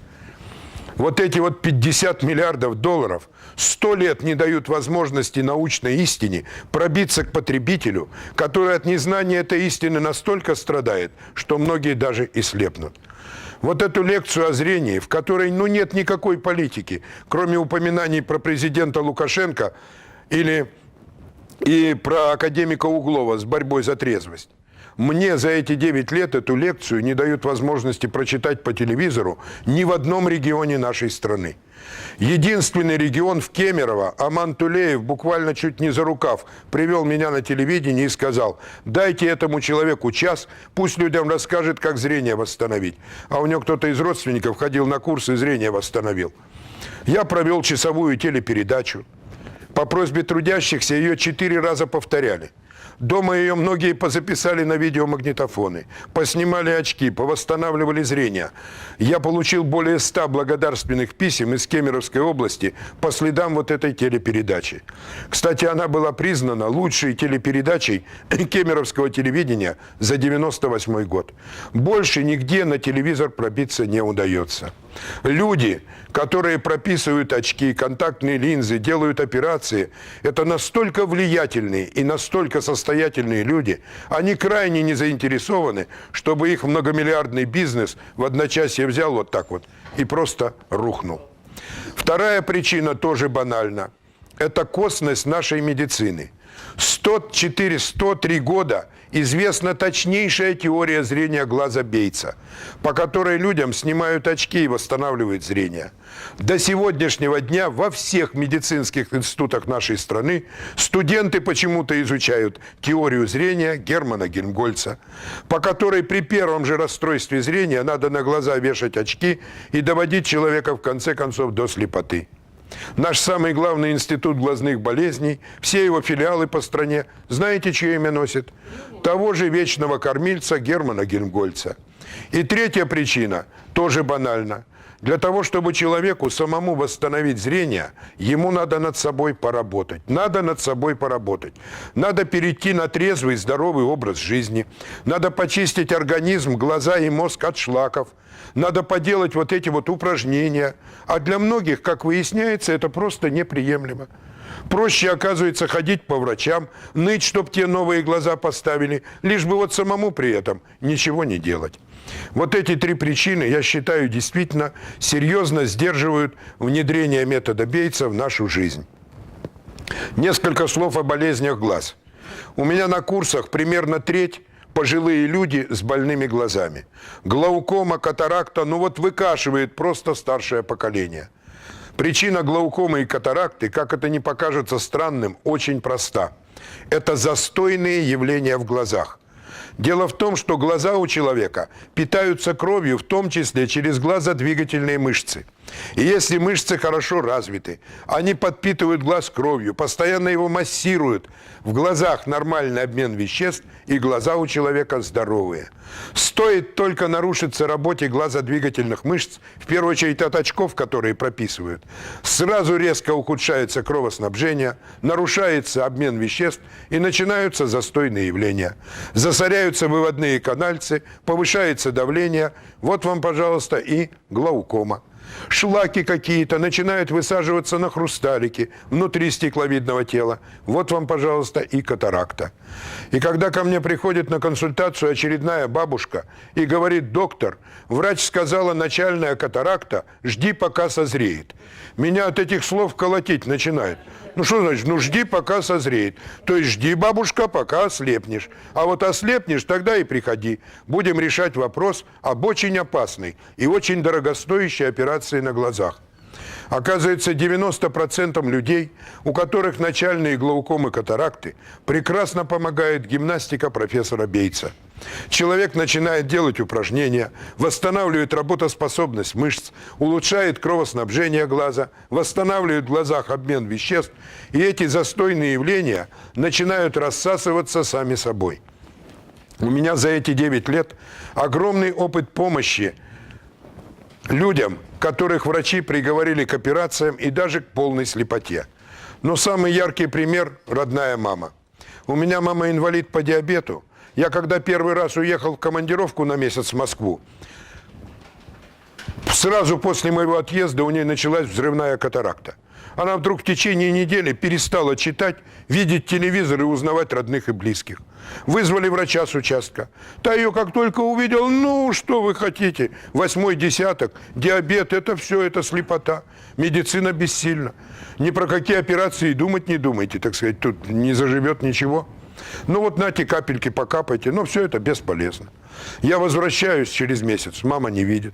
Вот эти вот 50 миллиардов долларов 100 лет не дают возможности научной истине пробиться к потребителю, который от незнания этой истины настолько страдает, что многие даже и слепнут. Вот эту лекцию о зрении, в которой нет никакой политики, кроме упоминаний про президента Лукашенко, и про академика Углова с борьбой за трезвость. Мне за эти 9 лет эту лекцию не дают возможности прочитать по телевизору ни в одном регионе нашей страны. Единственный регион в Кемерово, Аман Тулеев, буквально чуть не за рукав, привел меня на телевидение и сказал: дайте этому человеку час, пусть людям расскажет, как зрение восстановить. А у него кто-то из родственников ходил на курсы, зрение восстановил. Я провел часовую телепередачу. По просьбе трудящихся ее 4 раза повторяли. Дома ее многие позаписали на видеомагнитофоны, поснимали очки, повосстанавливали зрение. Я получил более 100 благодарственных писем из Кемеровской области по следам вот этой телепередачи. Кстати, она была признана лучшей телепередачей кемеровского телевидения за 98 год. Больше нигде на телевизор пробиться не удается. Люди, которые прописывают очки, контактные линзы, делают операции, это настолько влиятельные и настолько состоятельные люди, они крайне не заинтересованы, чтобы их многомиллиардный бизнес в одночасье взял вот так вот и просто рухнул. Вторая причина тоже банальна. Это косность нашей медицины. 103 года известна точнейшая теория зрения глаза Бейтса, по которой людям снимают очки и восстанавливают зрение. До сегодняшнего дня во всех медицинских институтах нашей страны студенты почему-то изучают теорию зрения Германа Гельмгольца, по которой при первом же расстройстве зрения надо на глаза вешать очки и доводить человека в конце концов до слепоты. Наш самый главный институт глазных болезней, все его филиалы по стране, знаете, чье имя носит? Того же вечного кормильца Германа Гельмгольца. И третья причина, тоже банальна. Для того, чтобы человеку самому восстановить зрение, ему надо над собой поработать. Надо над собой поработать. Надо перейти на трезвый, здоровый образ жизни. Надо почистить организм, глаза и мозг от шлаков. Надо поделать вот эти вот упражнения. А для многих, как выясняется, это просто неприемлемо. Проще, оказывается, ходить по врачам, ныть, чтоб те новые глаза поставили, лишь бы вот самому при этом ничего не делать. Вот эти три причины, я считаю, действительно серьезно сдерживают внедрение метода Бейтса в нашу жизнь. Несколько слов о болезнях глаз. У меня на курсах примерно треть пожилые люди с больными глазами. Глаукома, катаракта, ну вот выкашивает просто старшее поколение. Причина глаукомы и катаракты, как это ни покажется странным, очень проста. Это застойные явления в глазах. Дело в том, что глаза у человека питаются кровью, в том числе через глазодвигательные мышцы. И если мышцы хорошо развиты, они подпитывают глаз кровью, постоянно его массируют. В глазах нормальный обмен веществ, и глаза у человека здоровые. Стоит только нарушиться работе глазодвигательных мышц, в первую очередь от очков, которые прописывают, сразу резко ухудшается кровоснабжение, нарушается обмен веществ и начинаются застойные явления. Засоряются выводные канальцы, повышается давление. Вот вам, пожалуйста, и глаукома. Шлаки какие-то начинают высаживаться на хрусталики внутри стекловидного тела. Вот вам, пожалуйста, и катаракта. И когда ко мне приходит на консультацию очередная бабушка и говорит: доктор, врач сказала, начальная катаракта, жди, пока созреет. Меня от этих слов колотить начинает. Ну что значит? Ну жди, пока созреет. То есть жди, бабушка, пока ослепнешь. А вот ослепнешь, тогда и приходи. Будем решать вопрос об очень опасной и очень дорогостоящей операции на глазах. Оказывается, 90% людей, у которых начальные глаукомы, катаракты, прекрасно помогает гимнастика профессора Бейтса. Человек начинает делать упражнения, восстанавливает работоспособность мышц, улучшает кровоснабжение глаза, восстанавливает в глазах обмен веществ, и эти застойные явления начинают рассасываться сами собой. У меня за эти 9 лет огромный опыт помощи людям, которых врачи приговорили к операциям и даже к полной слепоте. Но самый яркий пример – родная мама. У меня мама инвалид по диабету. Я когда первый раз уехал в командировку на месяц в Москву, сразу после моего отъезда у нее началась взрывная катаракта. Она вдруг в течение недели перестала читать, видеть телевизор и узнавать родных и близких. Вызвали врача с участка. Та ее как только увидел: ну, что вы хотите, 8-й десяток, диабет, это все, это слепота. Медицина бессильна. Ни про какие операции думать не думайте, так сказать, тут не заживет ничего. Ну вот нате капельки покапайте, но все это бесполезно. Я возвращаюсь через месяц, мама не видит.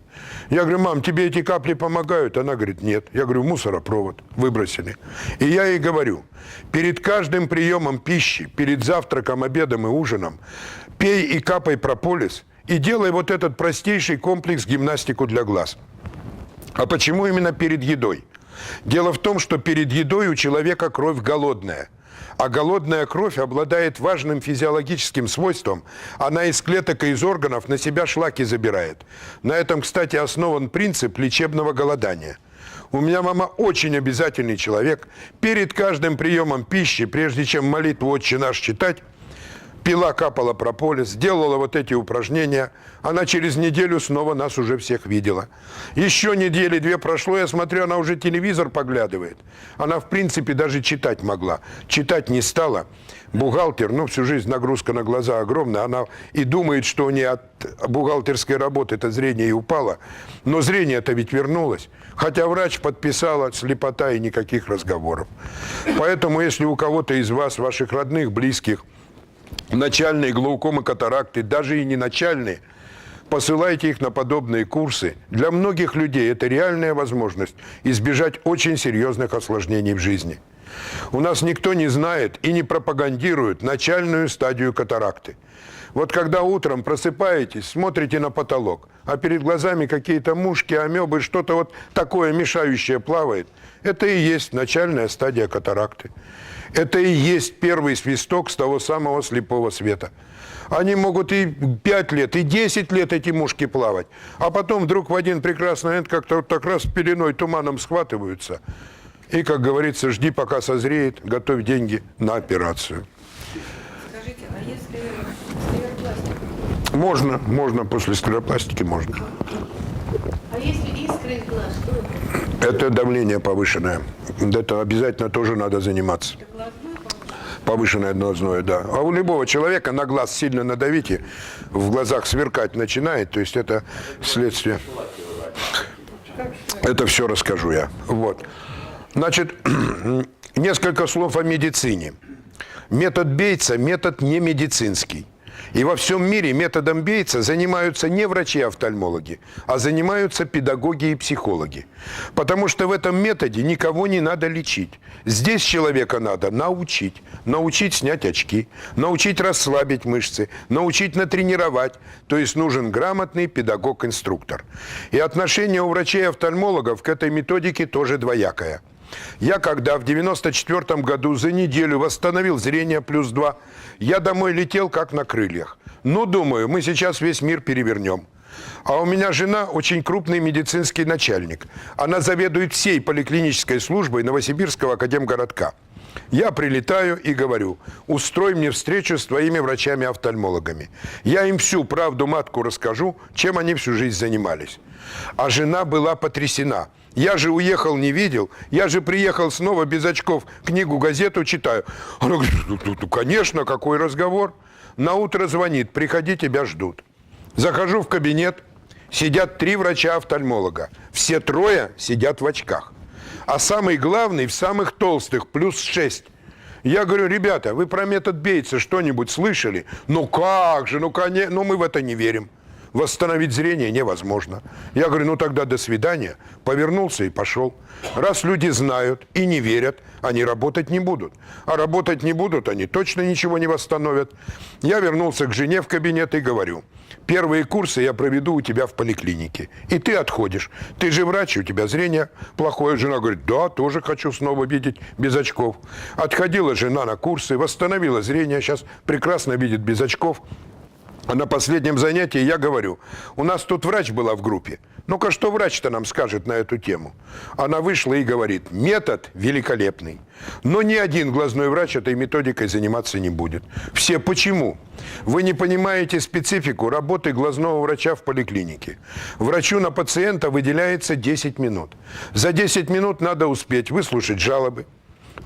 Я говорю: мам, тебе эти капли помогают? Она говорит: нет. Я говорю: мусоропровод выбросили. И я ей говорю: перед каждым приемом пищи, перед завтраком, обедом и ужином пей и капай прополис и делай вот этот простейший комплекс гимнастику для глаз. А почему именно перед едой? Дело в том, что перед едой у человека кровь голодная. А голодная кровь обладает важным физиологическим свойством. Она из клеток и из органов на себя шлаки забирает. На этом, кстати, основан принцип лечебного голодания. У меня мама очень обязательный человек. Перед каждым приемом пищи, прежде чем молитву «Отче наш» читать, пила, капала прополис, делала вот эти упражнения. Она через неделю снова нас уже всех видела. Еще недели две прошло, я смотрю, она уже телевизор поглядывает. Она, в принципе, даже читать могла. Читать не стала. Бухгалтер, всю жизнь нагрузка на глаза огромная. Она и думает, что у нее от бухгалтерской работы это зрение и упало. Но зрение-то ведь вернулось. Хотя врач подписала, слепота и никаких разговоров. Поэтому, если у кого-то из вас, ваших родных, близких, начальные глаукомы, катаракты, даже и не начальные, посылайте их на подобные курсы. Для многих людей это реальная возможность избежать очень серьезных осложнений в жизни. У нас никто не знает и не пропагандирует начальную стадию катаракты. Вот когда утром просыпаетесь, смотрите на потолок, а перед глазами какие-то мушки, амебы, что-то вот такое мешающее плавает, это и есть начальная стадия катаракты. Это и есть первый свисток с того самого слепого света. Они могут и 5 лет, и 10 лет эти мушки плавать, а потом вдруг в один прекрасный момент как-то вот так раз пеленой, туманом схватываются. И, как говорится, жди, пока созреет, готовь деньги на операцию. Скажите, а если склеропластика? Можно, после склеропластики можно. А если искры из глаз, что это? Это давление повышенное. Это обязательно тоже надо заниматься. Это глазное Повышенное глазное, да. А у любого человека на глаз сильно надавите, в глазах сверкать начинает, то есть это следствие. Это все расскажу я. Вот. Значит, несколько слов о медицине. Метод Бейтса – метод не медицинский. И во всем мире методом Бейтса занимаются не врачи-офтальмологи, а занимаются педагоги и психологи. Потому что в этом методе никого не надо лечить. Здесь человека надо научить. Научить снять очки, научить расслабить мышцы, научить натренировать. То есть нужен грамотный педагог-инструктор. И отношение у врачей-офтальмологов к этой методике тоже двоякое. Я, когда в 1994 году за неделю восстановил зрение +2, я домой летел как на крыльях. Ну, думаю, мы сейчас весь мир перевернем. А у меня жена очень крупный медицинский начальник. Она заведует всей поликлинической службой Новосибирского академгородка. Я прилетаю и говорю: устрой мне встречу с твоими врачами-офтальмологами. Я им всю правду матку расскажу, чем они всю жизнь занимались. А жена была потрясена. Я же уехал, не видел. Я же приехал снова без очков, книгу, газету читаю. Она говорит: ну, конечно, какой разговор. Наутро звонит: приходи, тебя ждут. Захожу в кабинет, сидят 3 врача-офтальмолога. Все 3 сидят в очках. А самый главный в самых толстых, +6. Я говорю: ребята, вы про метод Бейтса что-нибудь слышали? Ну как же, конечно, мы в это не верим. Восстановить зрение невозможно. Я говорю: ну тогда до свидания. Повернулся и пошел. Раз люди знают и не верят, они работать не будут. А работать не будут, они точно ничего не восстановят. Я вернулся к жене в кабинет и говорю: первые курсы я проведу у тебя в поликлинике. И ты отходишь. Ты же врач, у тебя зрение плохое. Жена говорит: да, тоже хочу снова видеть без очков. Отходила жена на курсы, восстановила зрение, сейчас прекрасно видит без очков. А на последнем занятии я говорю: у нас тут врач была в группе. Ну-ка, что врач-то нам скажет на эту тему? Она вышла и говорит: метод великолепный. Но ни один глазной врач этой методикой заниматься не будет. Все почему? Вы не понимаете специфику работы глазного врача в поликлинике. Врачу на пациента выделяется 10 минут. За 10 минут надо успеть выслушать жалобы,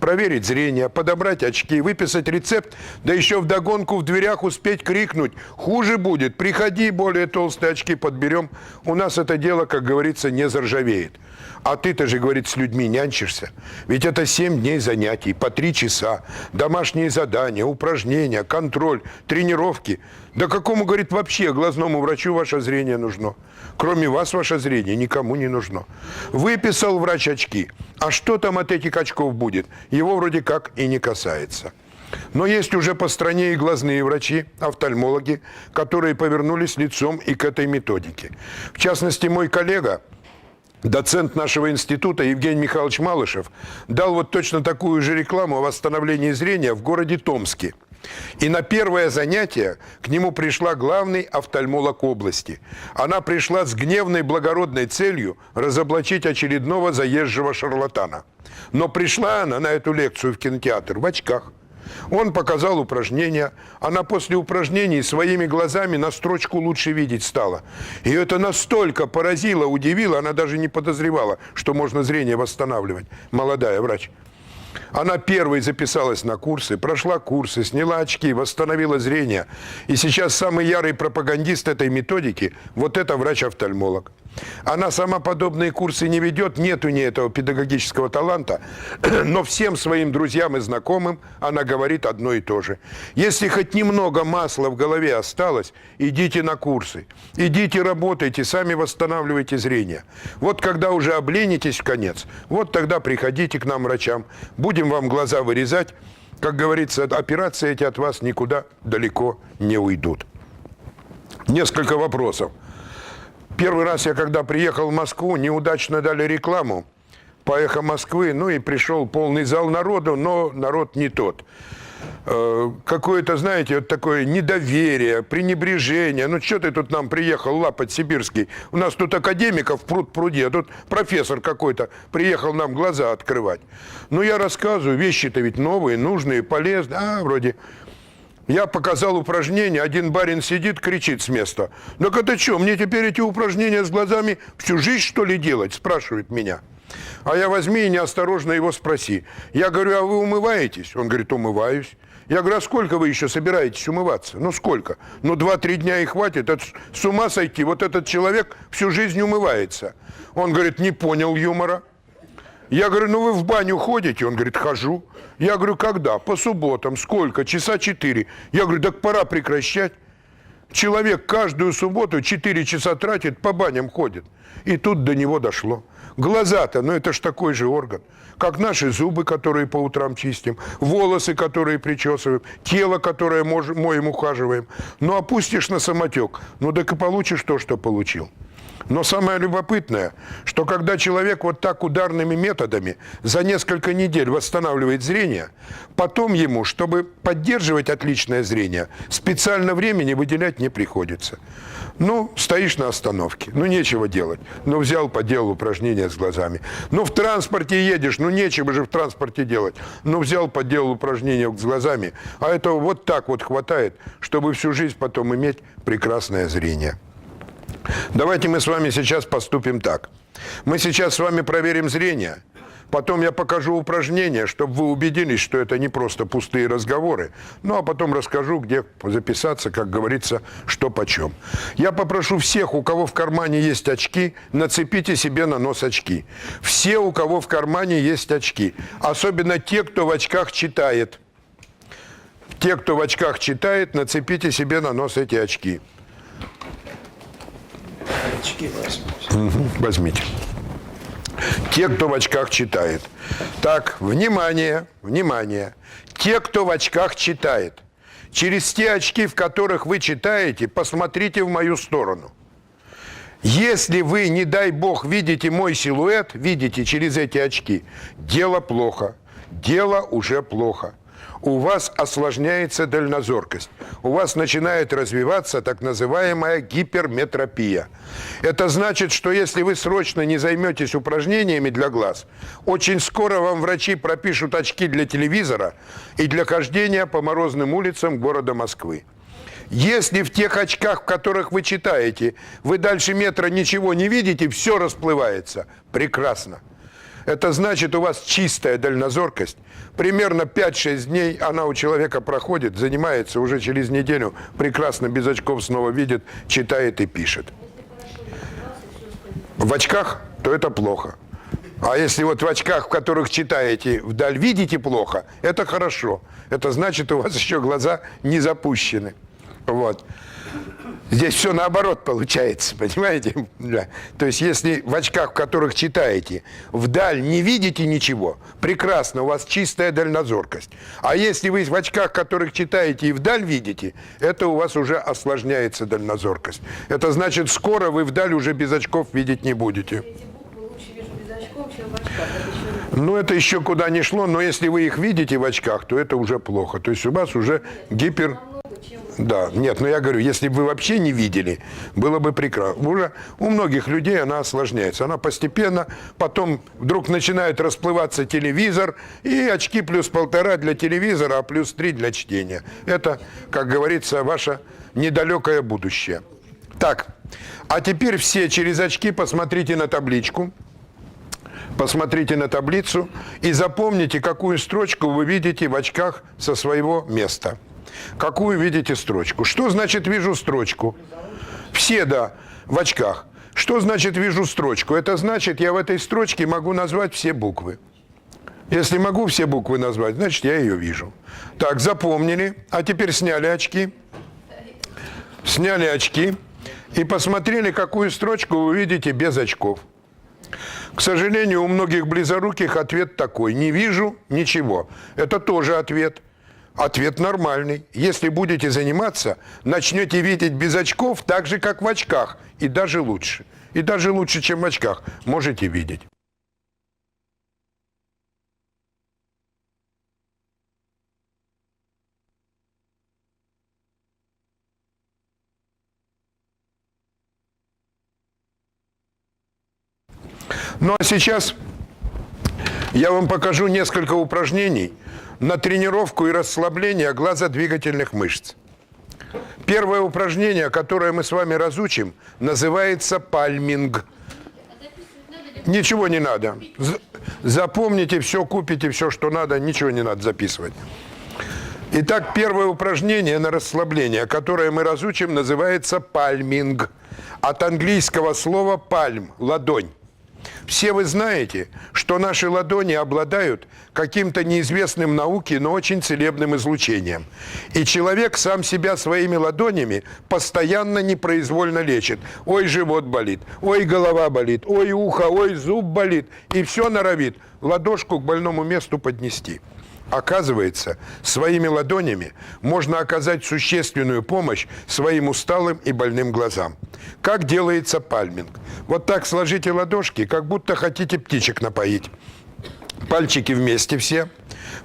проверить зрение, подобрать очки, выписать рецепт, да еще вдогонку в дверях успеть крикнуть: хуже будет, приходи, более толстые очки подберем. У нас это дело, как говорится, не заржавеет. А ты-то же, говорит, с людьми нянчишься. Ведь это 7 дней занятий, по 3 часа, домашние задания, упражнения, контроль, тренировки. Да какому, говорит, вообще глазному врачу ваше зрение нужно? Кроме вас ваше зрение никому не нужно. Выписал врач очки. А что там от этих очков будет? Его вроде как и не касается. Но есть уже по стране и глазные врачи, офтальмологи, которые повернулись лицом и к этой методике. В частности, мой коллега доцент нашего института Евгений Михайлович Малышев дал вот точно такую же рекламу о восстановлении зрения в городе Томске. И на первое занятие к нему пришла главный офтальмолог области. Она пришла с гневной благородной целью разоблачить очередного заезжего шарлатана. Но пришла она на эту лекцию в кинотеатр в очках. Он показал упражнения. Она после упражнений своими глазами на строчку лучше видеть стала. И это настолько поразило, удивило, она даже не подозревала, что можно зрение восстанавливать. Молодая врач. Она первой записалась на курсы, прошла курсы, сняла очки, восстановила зрение. И сейчас самый ярый пропагандист этой методики – вот это врач-офтальмолог. Она сама подобные курсы не ведет, нет у нее этого педагогического таланта, но всем своим друзьям и знакомым она говорит одно и то же. Если хоть немного масла в голове осталось, идите на курсы, идите работайте, сами восстанавливайте зрение. Вот когда уже обленитесь в конец, вот тогда приходите к нам, врачам, будем вам глаза вырезать. Как говорится, операции эти от вас никуда далеко не уйдут. Несколько вопросов. Первый раз я, когда приехал в Москву, неудачно дали рекламу по «Эхо Москвы», ну и пришел полный зал народу, но народ не тот. Какое-то, знаете, вот такое недоверие, пренебрежение. Ну, что ты тут нам приехал лапать сибирский? У нас тут академиков пруд-пруди, а тут профессор какой-то приехал нам глаза открывать. Ну, я рассказываю, вещи-то ведь новые, нужные, полезные. Вроде... Я показал упражнение, один барин сидит, кричит с места. «Так это что, мне теперь эти упражнения с глазами всю жизнь, что ли, делать?» Спрашивает меня. А я возьми и неосторожно его спроси. Я говорю, а вы умываетесь? Он говорит, умываюсь. Я говорю, а сколько вы еще собираетесь умываться? Ну, сколько? Ну, 2-3 дня и хватит. Это с ума сойти. Вот этот человек всю жизнь умывается. Он говорит, не понял юмора. Я говорю, ну вы в баню ходите? Он говорит, хожу. Я говорю, когда? По субботам. Сколько? Часа 4. Я говорю, так пора прекращать. Человек каждую субботу 4 часа тратит, по баням ходит. И тут до него дошло. Глаза-то, ну это ж такой же орган. Как наши зубы, которые по утрам чистим, волосы, которые причесываем, тело, которое моем, ухаживаем. Ну опустишь на самотек, ну так и получишь то, что получил. Но самое любопытное, что когда человек вот так ударными методами за несколько недель восстанавливает зрение, потом ему, чтобы поддерживать отличное зрение, специально времени выделять не приходится. Ну, стоишь на остановке, ну, нечего делать. Ну, взял, поделал упражнения с глазами. Ну, в транспорте едешь, ну, нечего же в транспорте делать. Ну, взял, поделал упражнения с глазами. А этого вот так вот хватает, чтобы всю жизнь потом иметь прекрасное зрение. Давайте мы с вами сейчас поступим так. Мы сейчас с вами проверим зрение. Потом я покажу упражнения, чтобы вы убедились, что это не просто пустые разговоры. Ну, а потом расскажу, где записаться, как говорится, что почем. Я попрошу всех, у кого в кармане есть очки, нацепите себе на нос очки. Все, у кого в кармане есть очки. Особенно те, кто в очках читает. Те, кто в очках читает, нацепите себе на нос эти очки. Очки возьмите. Возьмите. Те, кто в очках читает. Так, внимание, внимание. Те, кто в очках читает. Через те очки, в которых вы читаете, посмотрите в мою сторону. Если вы, не дай бог, видите мой силуэт, видите через эти очки, дело плохо. Дело уже плохо. У вас осложняется дальнозоркость. У вас начинает развиваться так называемая гиперметропия. Это значит, что если вы срочно не займетесь упражнениями для глаз, очень скоро вам врачи пропишут очки для телевизора и для хождения по морозным улицам города Москвы. Если в тех очках, в которых вы читаете, вы дальше метра ничего не видите, все расплывается. Прекрасно. Это значит, у вас чистая дальнозоркость. Примерно 5-6 дней она у человека проходит, занимается, уже через неделю прекрасно без очков снова видит, читает и пишет. В очках, то это плохо. А если вот в очках, в которых читаете, вдаль видите плохо, это хорошо. Это значит, у вас еще глаза не запущены. Вот. Здесь все наоборот получается, понимаете? Да. То есть, если в очках, в которых читаете, вдаль не видите ничего, прекрасно, у вас чистая дальнозоркость. А если вы в очках, в которых читаете, и вдаль видите, это у вас уже осложняется дальнозоркость. Это значит, скоро вы вдаль уже без очков видеть не будете. Эти буквы чем в очках. Это еще не- Ну, это еще куда ни шло, но если вы их видите в очках, то это уже плохо. То есть у вас уже гипер... намного, чем Да, нет, но я говорю, если бы вы вообще не видели, было бы прекрасно. Уже у многих людей она осложняется. Она постепенно, потом вдруг начинает расплываться телевизор, и очки плюс 1,5 для телевизора, а плюс 3 для чтения. Это, как говорится, ваше недалекое будущее. Так, а теперь все через очки посмотрите на табличку. Посмотрите на таблицу и запомните, какую строчку вы видите в очках со своего места. Какую видите строчку? Что значит «вижу строчку»? Все, да, в очках. Что значит «вижу строчку»? Это значит, я в этой строчке могу назвать все буквы. Если могу все буквы назвать, значит, я ее вижу. Так, запомнили. А теперь сняли очки. Сняли очки и посмотрели, какую строчку вы видите без очков. К сожалению, у многих близоруких ответ такой: не вижу ничего. Это тоже ответ. Ответ нормальный. Если будете заниматься, начнете видеть без очков так же, как в очках. И даже лучше. И даже лучше, чем в очках, можете видеть. Ну а сейчас я вам покажу несколько упражнений на тренировку и расслабление глазодвигательных мышц. Первое упражнение, которое мы с вами разучим, называется пальминг. Ничего не надо. Запомните все, купите все, что надо, ничего не надо записывать. Итак, первое упражнение на расслабление, которое мы разучим, называется пальминг. От английского слова пальм – ладонь. Все вы знаете, что наши ладони обладают каким-то неизвестным науке, но очень целебным излучением. И человек сам себя своими ладонями постоянно непроизвольно лечит. Ой, живот болит, ой, голова болит, ой, ухо, ой, зуб болит. И все норовит ладошку к больному месту поднести. Оказывается, своими ладонями можно оказать существенную помощь своим усталым и больным глазам. Как делается пальминг? Вот так сложите ладошки, как будто хотите птичек напоить. Пальчики вместе все.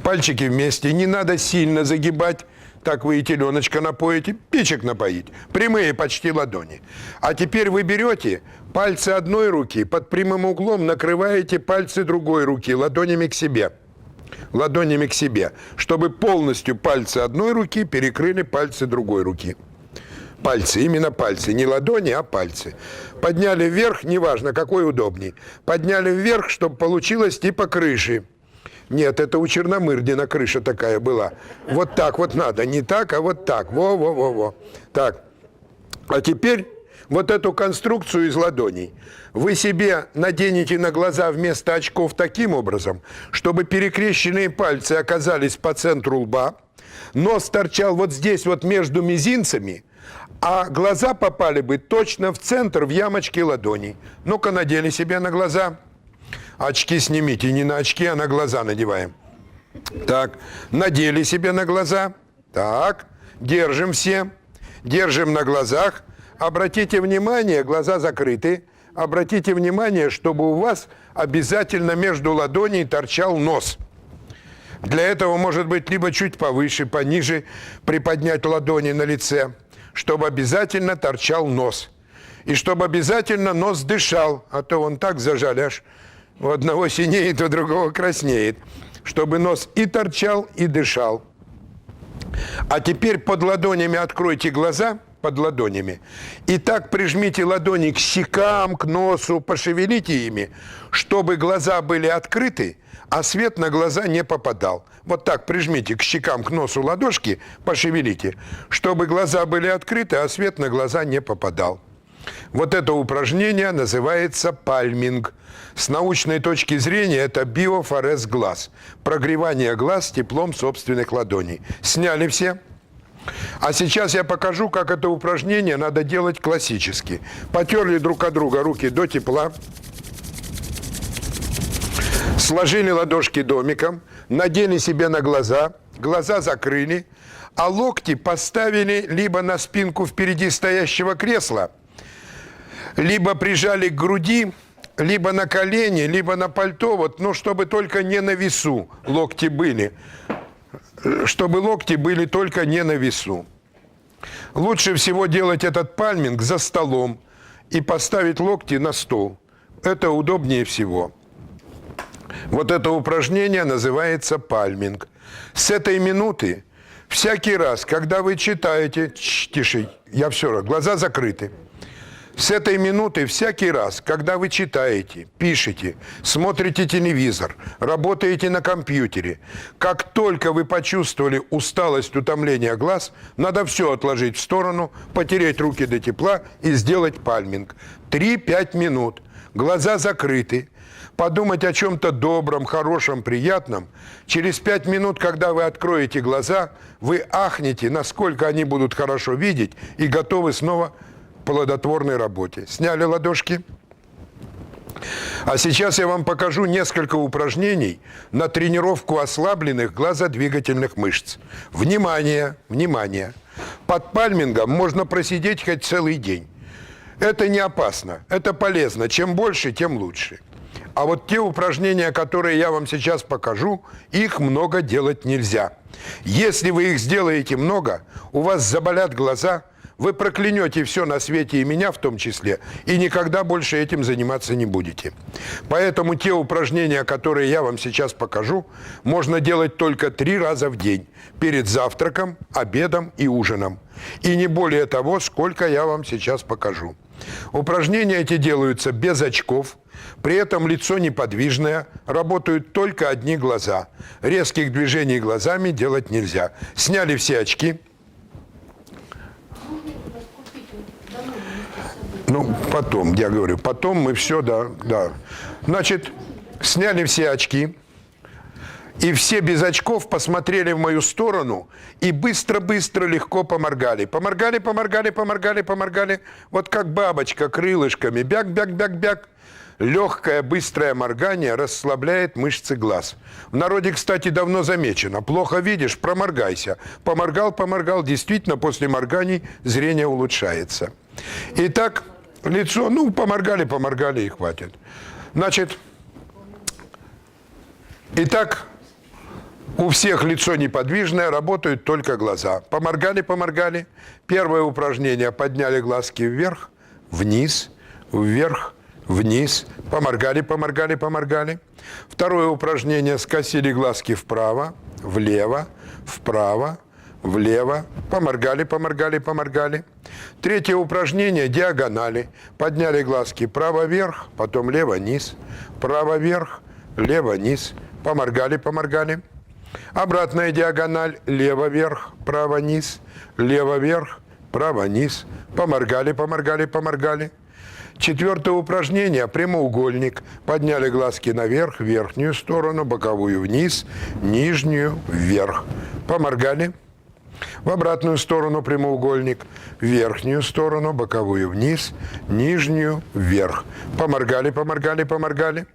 Пальчики вместе. Не надо сильно загибать. Так вы и теленочка напоите, птичек напоить. Прямые почти ладони. А теперь вы берете пальцы одной руки, под прямым углом накрываете пальцы другой руки ладонями к себе. Ладонями к себе, чтобы полностью пальцы одной руки перекрыли пальцы другой руки. Пальцы, именно пальцы, не ладони, а пальцы. Подняли вверх, неважно, какой удобней. Подняли вверх, чтобы получилось типа крыши. Нет, это у Черномырдина крыша такая была. Вот так вот надо, не так, а вот так. Во-во-во-во. Так, а теперь вот эту конструкцию из ладоней вы себе наденете на глаза вместо очков таким образом, чтобы перекрещенные пальцы оказались по центру лба, нос торчал вот здесь вот между мизинцами, а глаза попали бы точно в центр, в ямочки ладоней. Ну-ка, надели себе на глаза. Очки снимите, не на очки, а на глаза надеваем. Так, надели себе на глаза. Так, держим все. Держим на глазах. Обратите внимание, глаза закрыты. Обратите внимание, чтобы у вас обязательно между ладоней торчал нос. Для этого, может быть, либо чуть повыше, пониже приподнять ладони на лице, чтобы обязательно торчал нос. И чтобы обязательно нос дышал, а то он так зажали, аж у одного синеет, у другого краснеет. Чтобы нос и торчал, и дышал. А теперь под ладонями откройте глаза, под ладонями. И так прижмите ладони к щекам, к носу, пошевелите ими, чтобы глаза были открыты, а свет на глаза не попадал. Вот так прижмите к щекам, к носу ладошки, пошевелите, чтобы глаза были открыты, а свет на глаза не попадал. Вот это упражнение называется пальминг. С научной точки зрения это биофорез глаз. Прогревание глаз теплом собственных ладоней. Сняли все? А сейчас я покажу, как это упражнение надо делать классически. Потерли друг от друга руки до тепла. Сложили ладошки домиком. Надели себе на глаза. Глаза закрыли. А локти поставили либо на спинку впереди стоящего кресла, либо прижали к груди, либо на колени, либо на пальто, вот, ну, чтобы только не на весу локти были. Чтобы локти были только не на весу. Лучше всего делать этот пальминг за столом и поставить локти на стол. Это удобнее всего. Вот это упражнение называется пальминг. С этой минуты всякий раз, когда вы читаете, тише, я все равно, глаза закрыты. С этой минуты всякий раз, когда вы читаете, пишете, смотрите телевизор, работаете на компьютере, как только вы почувствовали усталость, утомление глаз, надо все отложить в сторону, потереть руки до тепла и сделать пальминг. 3-5 минут. Глаза закрыты. Подумать о чем-то добром, хорошем, приятном. Через 5 минут, когда вы откроете глаза, вы ахнете, насколько они будут хорошо видеть и готовы снова к плодотворной работе. Сняли ладошки? А сейчас я вам покажу несколько упражнений на тренировку ослабленных глазодвигательных мышц. Внимание, внимание! Под пальмингом можно просидеть хоть целый день. Это не опасно, это полезно. Чем больше, тем лучше. А вот те упражнения, которые я вам сейчас покажу, их много делать нельзя. Если вы их сделаете много, у вас заболят глаза, вы проклянете все на свете и меня в том числе, и никогда больше этим заниматься не будете. Поэтому те упражнения, которые я вам сейчас покажу, можно делать только 3 раза в день. Перед завтраком, обедом и ужином. И не более того, сколько я вам сейчас покажу. Упражнения эти делаются без очков, при этом лицо неподвижное, работают только одни глаза. Резких движений глазами делать нельзя. Сняли все очки. Ну, потом, я говорю, потом мы все, да. Значит, сняли все очки. И все без очков посмотрели в мою сторону и быстро-быстро легко поморгали. Поморгали, поморгали, поморгали, поморгали. Вот как бабочка крылышками. Бяк-бяк-бяк-бяк. Легкое, быстрое моргание расслабляет мышцы глаз. В народе, кстати, давно замечено. Плохо видишь, проморгайся. Поморгал, поморгал. Действительно, после морганий зрение улучшается. Итак, лицо, ну, поморгали, поморгали и хватит. Значит, итак, у всех лицо неподвижное, работают только глаза. Поморгали, поморгали. Первое упражнение. Подняли глазки вверх, вниз, вверх, вниз. Поморгали, поморгали, поморгали. Второе упражнение. Скосили глазки вправо, влево, вправо, влево. Поморгали, поморгали, поморгали. Третье упражнение. Диагонали. Подняли глазки право-вверх, потом лево-низ. Право-вверх, лево-низ. Поморгали, поморгали. Обратная диагональ. Лево-вверх, право-низ. Лево-вверх, право-низ. Поморгали, поморгали, поморгали. Четвертое упражнение. Прямоугольник. Подняли глазки наверх, верхнюю сторону, боковую вниз, нижнюю вверх. Поморгали. В обратную сторону прямоугольник. Верхнюю сторону, боковую вниз, нижнюю вверх. Поморгали, поморгали, поморгали.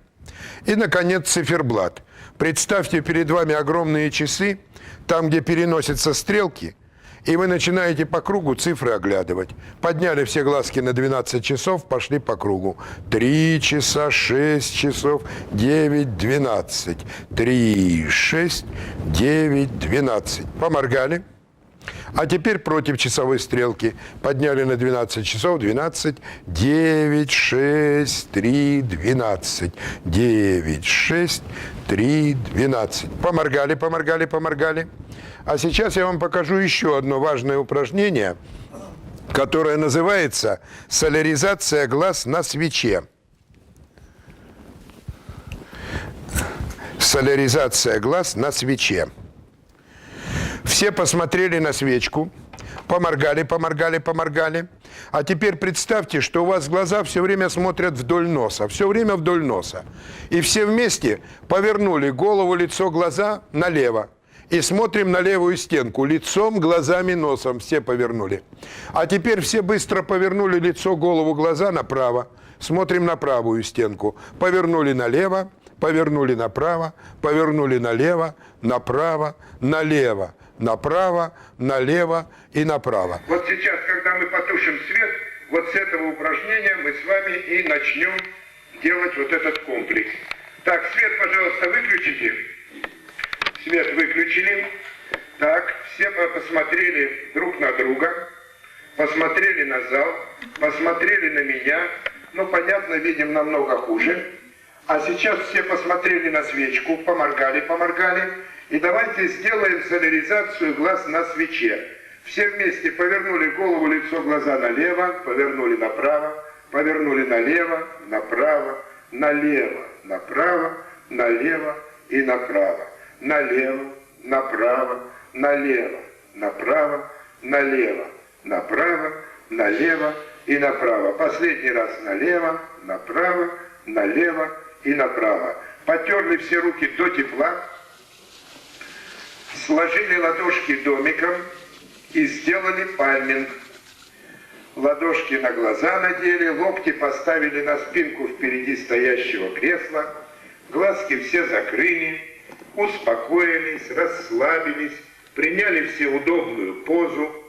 И, наконец, циферблат. Представьте перед вами огромные часы, там, где переносятся стрелки, и вы начинаете по кругу цифры оглядывать. Подняли все глазки на 12 часов, пошли по кругу. 3 часа, 6 часов, 9, 12. 3, 6, 9, 12. Поморгали. А теперь против часовой стрелки. Подняли на 12 часов, 12, 9, 6, 3, 12. 9, 6, 3, 12. Поморгали, поморгали, поморгали. А сейчас я вам покажу еще одно важное упражнение, которое называется соляризация глаз на свече. Соляризация глаз на свече. Все посмотрели на свечку, поморгали, поморгали, поморгали. А теперь представьте, что у вас глаза все время смотрят вдоль носа, все время вдоль носа. И все вместе повернули голову, лицо, глаза налево. И смотрим на левую стенку, лицом, глазами, носом, все повернули. А теперь все быстро повернули лицо, голову, глаза направо. Смотрим на правую стенку, повернули налево, повернули направо, повернули налево, направо, налево. Направо, налево и направо. Вот сейчас, когда мы потушим свет, вот с этого упражнения мы с вами и начнем делать вот этот комплекс. Так, свет, пожалуйста, выключите. Свет выключили. Так, все посмотрели друг на друга, посмотрели на зал, посмотрели на меня. Ну, понятно, видим намного хуже. А сейчас все посмотрели на свечку, поморгали. И давайте сделаем соляризацию глаз на свече. Все вместе повернули голову, лицо, глаза налево, повернули направо, повернули налево, направо, налево, направо, налево и направо. Налево, направо, налево, направо, налево, направо, налево и направо. Последний раз налево, направо, налево и направо. Потерли все руки до тепла, сложили ладошки домиком и сделали пальминг. Ладошки на глаза надели, локти поставили на спинку впереди стоящего кресла, глазки все закрыли, успокоились, расслабились, приняли все удобную позу.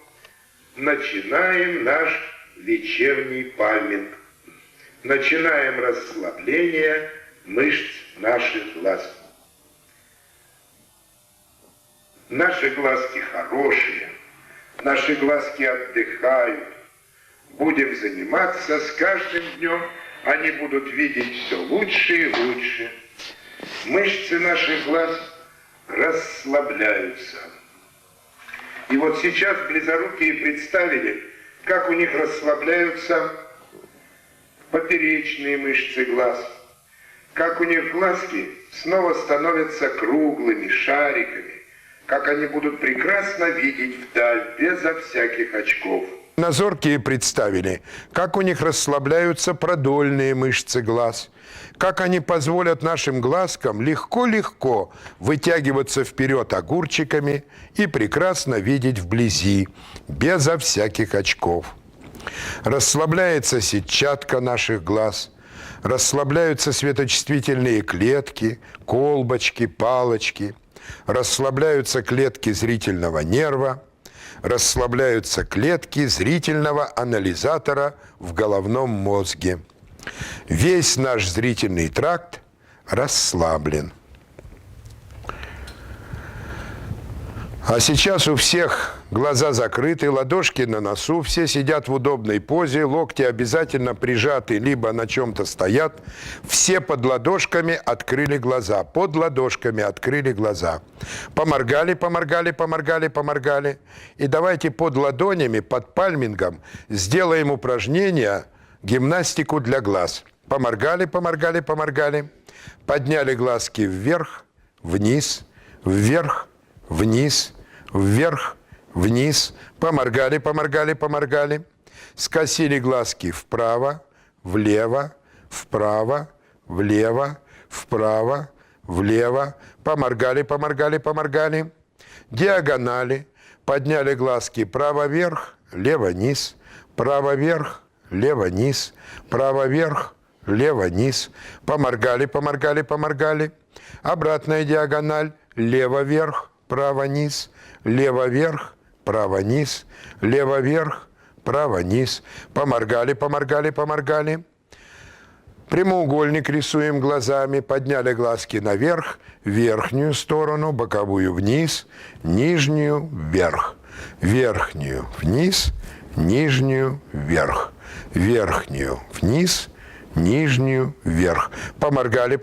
Начинаем наш вечерний пальминг. Начинаем расслабление мышц наших глаз. Наши глазки хорошие, наши глазки отдыхают. Будем заниматься с каждым днем, они будут видеть все лучше и лучше. Мышцы наших глаз расслабляются. И вот сейчас близорукие представили, как у них расслабляются поперечные мышцы глаз, как у них глазки снова становятся круглыми, шариками, как они будут прекрасно видеть вдаль, безо всяких очков. Назоркие представили, как у них расслабляются продольные мышцы глаз, как они позволят нашим глазкам легко-легко вытягиваться вперед огурчиками и прекрасно видеть вблизи, безо всяких очков. Расслабляется сетчатка наших глаз, расслабляются светочувствительные клетки, колбочки, палочки, расслабляются клетки зрительного нерва, расслабляются клетки зрительного анализатора в головном мозге. Весь наш зрительный тракт расслаблен. А сейчас у всех глаза закрыты, ладошки на носу, все сидят в удобной позе, локти обязательно прижаты, либо на чем-то стоят. Все под ладошками открыли глаза, под ладошками открыли глаза. Поморгали. И давайте под ладонями, под пальмингом сделаем упражнение, гимнастику для глаз. Поморгали. Подняли глазки вверх, вниз, вверх, вниз, вверх, вниз. Поморгали. Скосили глазки вправо, влево, вправо, влево, вправо, влево. Поморгали. Диагонали. Подняли глазки право вверх, лево низ, право вверх, лево низ, право вверх, лево низ. Поморгали. Обратная диагональ. Лево вверх, право низ, лево вверх, право низ, лево вверх, право низ. Поморгали. Прямоугольник рисуем глазами, подняли глазки наверх, верхнюю сторону, боковую вниз, нижнюю вверх, верхнюю вниз, нижнюю вверх, верхнюю вниз, нижнюю вверх. Поморгали.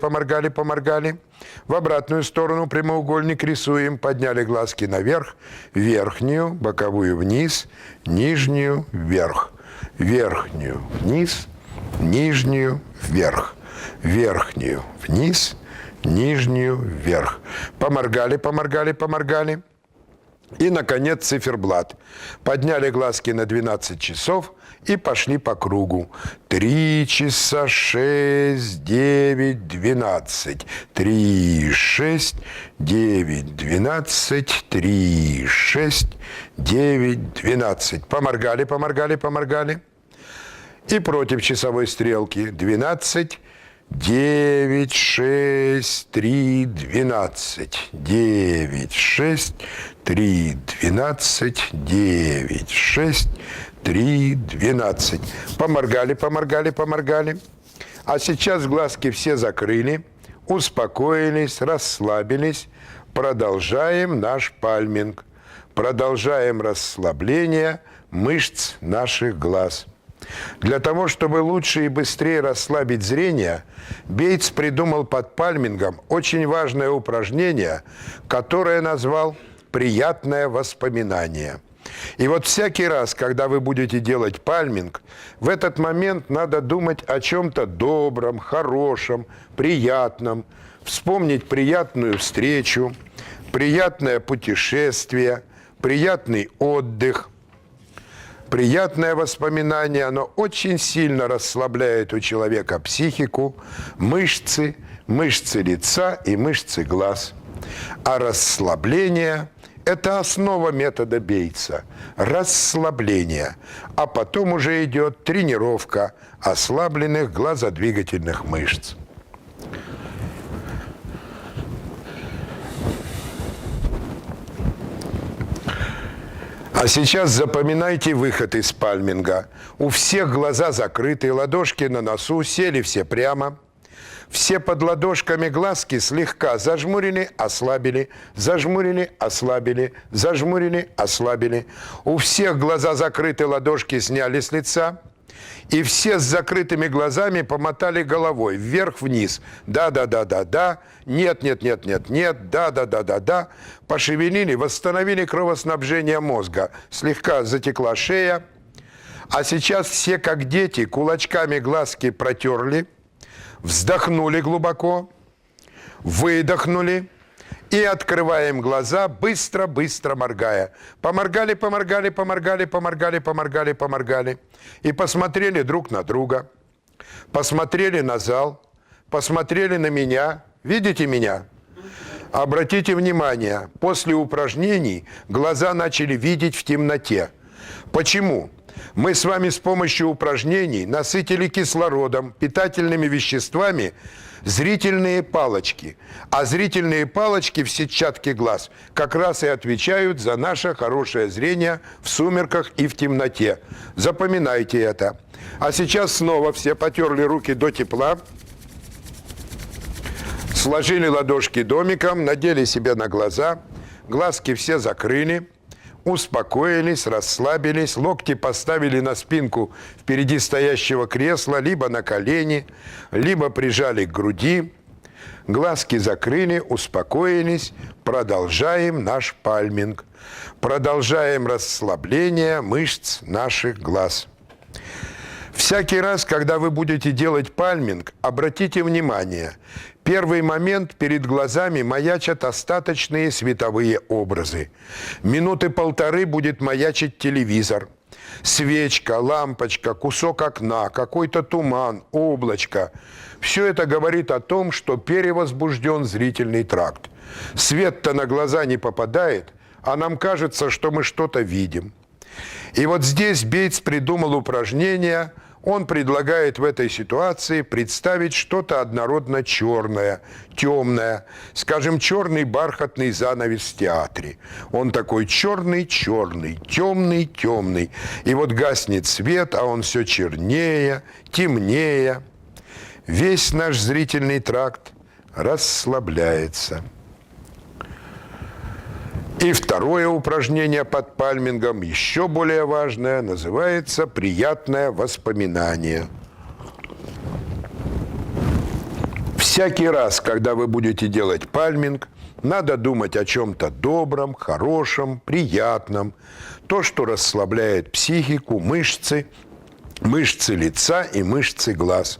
В обратную сторону прямоугольник рисуем, подняли глазки наверх, верхнюю, боковую вниз, нижнюю вверх, верхнюю вниз, нижнюю вверх, верхнюю вниз, нижнюю вверх. Поморгали. И, наконец, циферблат. Подняли глазки на 12 часов и пошли по кругу. 3 часа, 6, 9, 12. 3, 6, 9, 12. 3, 6, 9, 12. Поморгали. И против часовой стрелки. 12, 9, 6, 3, 12. 9, 6, 3, 12. 9, 6, 3, 12. Поморгали. А сейчас глазки все закрыли, успокоились, расслабились. Продолжаем наш пальминг. Продолжаем расслабление мышц наших глаз. Для того, чтобы лучше и быстрее расслабить зрение, Бейтс придумал под пальмингом очень важное упражнение, которое назвал «приятное воспоминание». И вот всякий раз, когда вы будете делать пальминг, в этот момент надо думать о чем-то добром, хорошем, приятном, вспомнить приятную встречу, приятное путешествие, приятный отдых. Приятное воспоминание, оно очень сильно расслабляет у человека психику, мышцы лица и мышцы глаз. А расслабление – это основа метода Бейтса. Расслабление. А потом уже идет тренировка ослабленных глазодвигательных мышц. А сейчас запоминайте выход из пальминга. У всех глаза закрыты, ладошки на носу, сели все прямо. Все под ладошками глазки слегка зажмурили, ослабили, зажмурили, ослабили, зажмурили, ослабили. У всех глаза закрыты, ладошки сняли с лица. И все с закрытыми глазами помотали головой вверх-вниз. Да-да-да-да-да, нет-нет-нет-нет-нет, да-да-да-да-да. Пошевелили, восстановили кровоснабжение мозга. Слегка затекла шея. А сейчас все, как дети, кулачками глазки протерли, вздохнули глубоко, выдохнули. И открываем глаза, быстро-быстро моргая. Поморгали, поморгали, поморгали, поморгали, поморгали, поморгали. И посмотрели друг на друга. Посмотрели на зал. Посмотрели на меня. Видите меня? Обратите внимание, после упражнений глаза начали видеть в темноте. Почему? Мы с вами с помощью упражнений насытили кислородом, питательными веществами зрительные палочки. А зрительные палочки в сетчатке глаз как раз и отвечают за наше хорошее зрение в сумерках и в темноте. Запоминайте это. А сейчас снова все потерли руки до тепла, сложили ладошки домиком, надели себе на глаза, глазки все закрыли. Успокоились, расслабились, локти поставили на спинку впереди стоящего кресла, либо на колени, либо прижали к груди. Глазки закрыли, успокоились. Продолжаем наш пальминг. Продолжаем расслабление мышц наших глаз. Всякий раз, когда вы будете делать пальминг, обратите внимание, первый момент перед глазами маячат остаточные световые образы. Минуты полторы будет маячить телевизор. Свечка, лампочка, кусок окна, какой-то туман, облачко. Все это говорит о том, что перевозбужден зрительный тракт. Свет-то на глаза не попадает, а нам кажется, что мы что-то видим. И вот здесь Бейтс придумал упражнение. Он предлагает в этой ситуации представить что-то однородно черное, темное. Скажем, черный бархатный занавес в театре. Он такой черный-черный, темный-темный. И вот гаснет свет, а он все чернее, темнее. Весь наш зрительный тракт расслабляется. И второе упражнение под пальмингом, еще более важное, называется «приятное воспоминание». Всякий раз, когда вы будете делать пальминг, надо думать о чем-то добром, хорошем, приятном. То, что расслабляет психику, мышцы лица и мышцы глаз.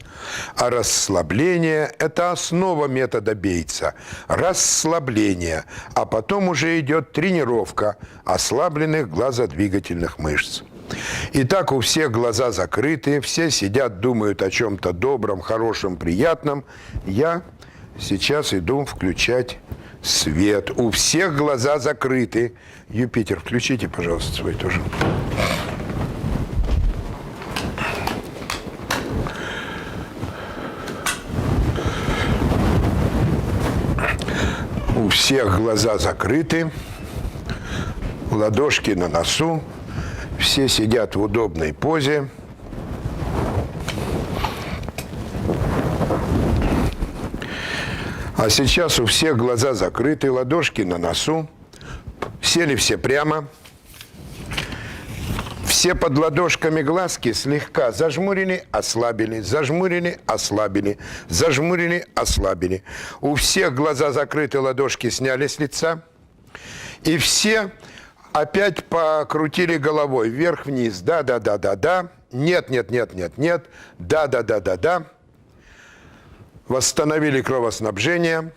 А расслабление – это основа метода Бейтса. Расслабление. А потом уже идет тренировка ослабленных глазодвигательных мышц. Итак, у всех глаза закрыты, все сидят, думают о чем-то добром, хорошем, приятном. Я сейчас иду включать свет. У всех глаза закрыты. Юпитер, включите, пожалуйста, свой тоже. У всех глаза закрыты, ладошки на носу, все сидят в удобной позе. А сейчас у всех глаза закрыты, ладошки на носу. Сели все прямо. Все под ладошками глазки слегка зажмурены, ослабили, зажмурены, ослабили, зажмурены, ослабили. У всех глаза закрыты, ладошки сняли с лица. И все опять покрутили головой вверх-вниз. Да, да, да, да, да. Нет, нет, нет, нет, нет. Да, да, да, да, да. Восстановили кровоснабжение.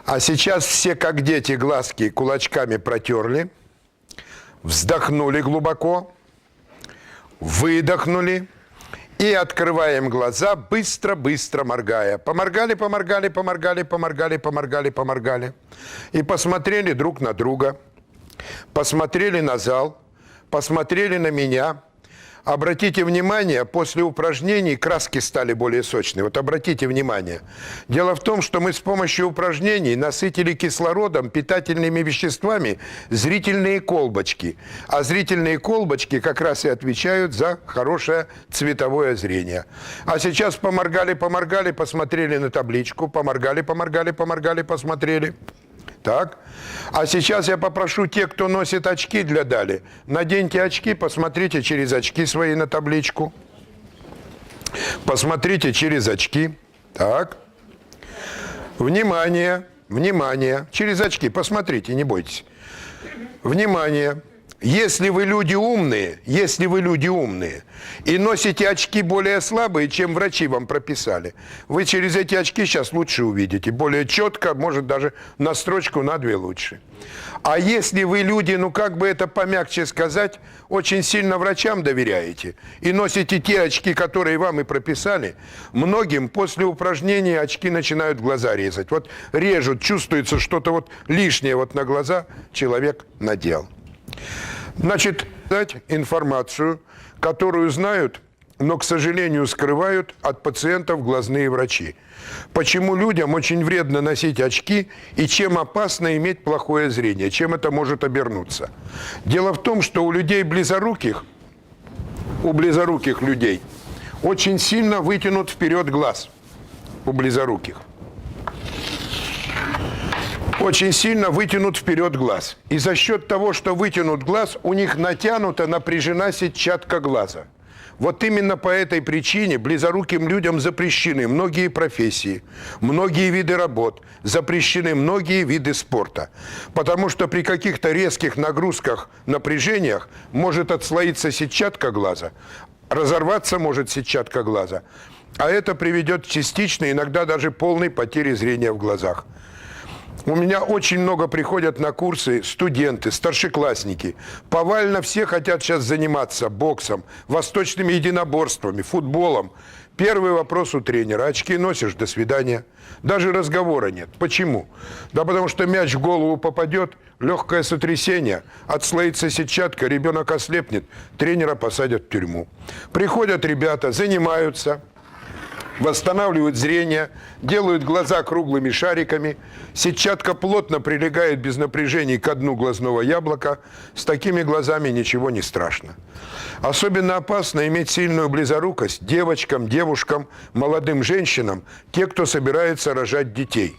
А сейчас все, как дети, глазки кулачками протерли. Вздохнули глубоко. Выдохнули. И открываем глаза, быстро-быстро моргая. Поморгали, поморгали, поморгали, поморгали, поморгали, поморгали. И посмотрели друг на друга. Посмотрели на зал. Посмотрели на меня. Обратите внимание, после упражнений краски стали более сочные. Вот обратите внимание. Дело в том, что мы с помощью упражнений насытили кислородом, питательными веществами зрительные колбочки. А зрительные колбочки как раз и отвечают за хорошее цветовое зрение. А сейчас поморгали, поморгали, посмотрели на табличку. Поморгали, поморгали, поморгали, посмотрели. Так. А сейчас я попрошу тех, кто носит очки для Дали, наденьте очки, посмотрите через очки свои на табличку. Посмотрите через очки. Так. Внимание, внимание. Через очки посмотрите, не бойтесь. Внимание. Если вы люди умные и носите очки более слабые, чем врачи вам прописали, вы через эти очки сейчас лучше увидите, более четко, может даже на строчку, на две лучше. А если вы люди, ну как бы это помягче сказать, очень сильно врачам доверяете и носите те очки, которые вам и прописали, многим после упражнения очки начинают глаза резать. Вот режут, чувствуется что-то вот лишнее вот на глаза человек надел. Значит, дать информацию, которую знают, но, к сожалению, скрывают от пациентов глазные врачи. Почему людям очень вредно носить очки и чем опасно иметь плохое зрение, чем это может обернуться. Дело в том, что у близоруких людей очень сильно вытянут вперед глаз. У близоруких. Очень сильно вытянут вперед глаз. И за счет того, что вытянут глаз, у них натянута, напряжена сетчатка глаза. Вот именно по этой причине близоруким людям запрещены многие профессии, многие виды работ, запрещены многие виды спорта. Потому что при каких-то резких нагрузках, напряжениях может отслоиться сетчатка глаза, разорваться может сетчатка глаза. А это приведет к частичной, иногда даже полной потере зрения в глазах. У меня очень много приходят на курсы студенты, старшеклассники. Повально все хотят сейчас заниматься боксом, восточными единоборствами, футболом. Первый вопрос у тренера: очки носишь, до свидания. Даже разговора нет. Почему? Да потому что мяч в голову попадет, легкое сотрясение, отслоится сетчатка, ребенок ослепнет, тренера посадят в тюрьму. Приходят ребята, занимаются, восстанавливают зрение, делают глаза круглыми шариками. Сетчатка плотно прилегает без напряжений к дну глазного яблока. С такими глазами ничего не страшно. Особенно опасно иметь сильную близорукость девочкам, девушкам, молодым женщинам, те, кто собирается рожать детей.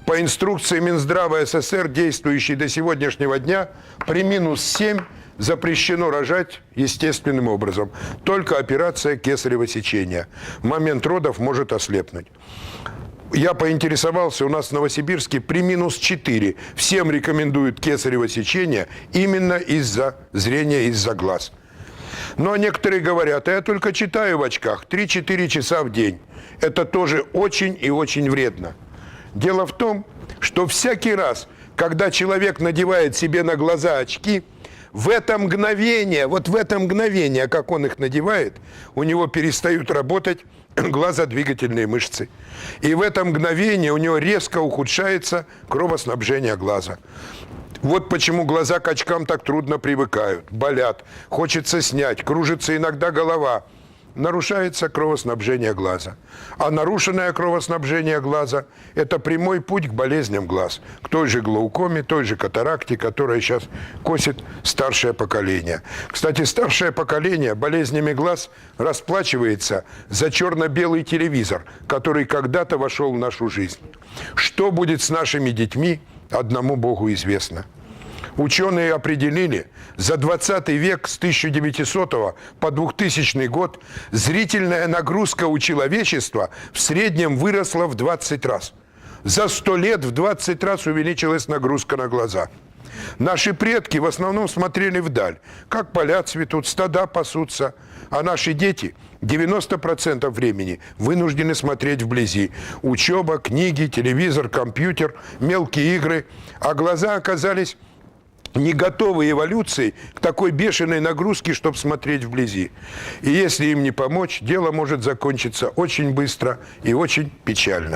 По инструкции Минздрава СССР, действующей до сегодняшнего дня, при -7 запрещено рожать естественным образом. Только операция кесарево сечения. В момент родов может ослепнуть. Я поинтересовался, у нас в Новосибирске при -4 всем рекомендуют кесарево сечение именно из-за зрения, из-за глаз. Но некоторые говорят: а я только читаю в очках 3-4 часа в день. Это тоже очень и очень вредно. Дело в том, что всякий раз, когда человек надевает себе на глаза очки, в это мгновение, вот в это мгновение, как он их надевает, у него перестают работать глазодвигательные мышцы. И в это мгновение у него резко ухудшается кровоснабжение глаза. Вот почему глаза к очкам так трудно привыкают, болят, хочется снять, кружится иногда голова. нарушается кровоснабжение глаза. А нарушенное кровоснабжение глаза – это прямой путь к болезням глаз, к той же глаукоме, той же катаракте, которая сейчас косит старшее поколение. Кстати, старшее поколение болезнями глаз расплачивается за черно-белый телевизор, который когда-то вошел в нашу жизнь. Что будет с нашими детьми, одному Богу известно. Ученые определили, за 20 век с 1900 по 2000 год зрительная нагрузка у человечества в среднем выросла в 20 раз. За 100 лет в 20 раз увеличилась нагрузка на глаза. Наши предки в основном смотрели вдаль, как поля цветут, стада пасутся, а наши дети 90% времени вынуждены смотреть вблизи. Учеба, книги, телевизор, компьютер, мелкие игры, а глаза оказались не готовы эволюцией к такой бешеной нагрузке, чтобы смотреть вблизи. И если им не помочь, дело может закончиться очень быстро и очень печально.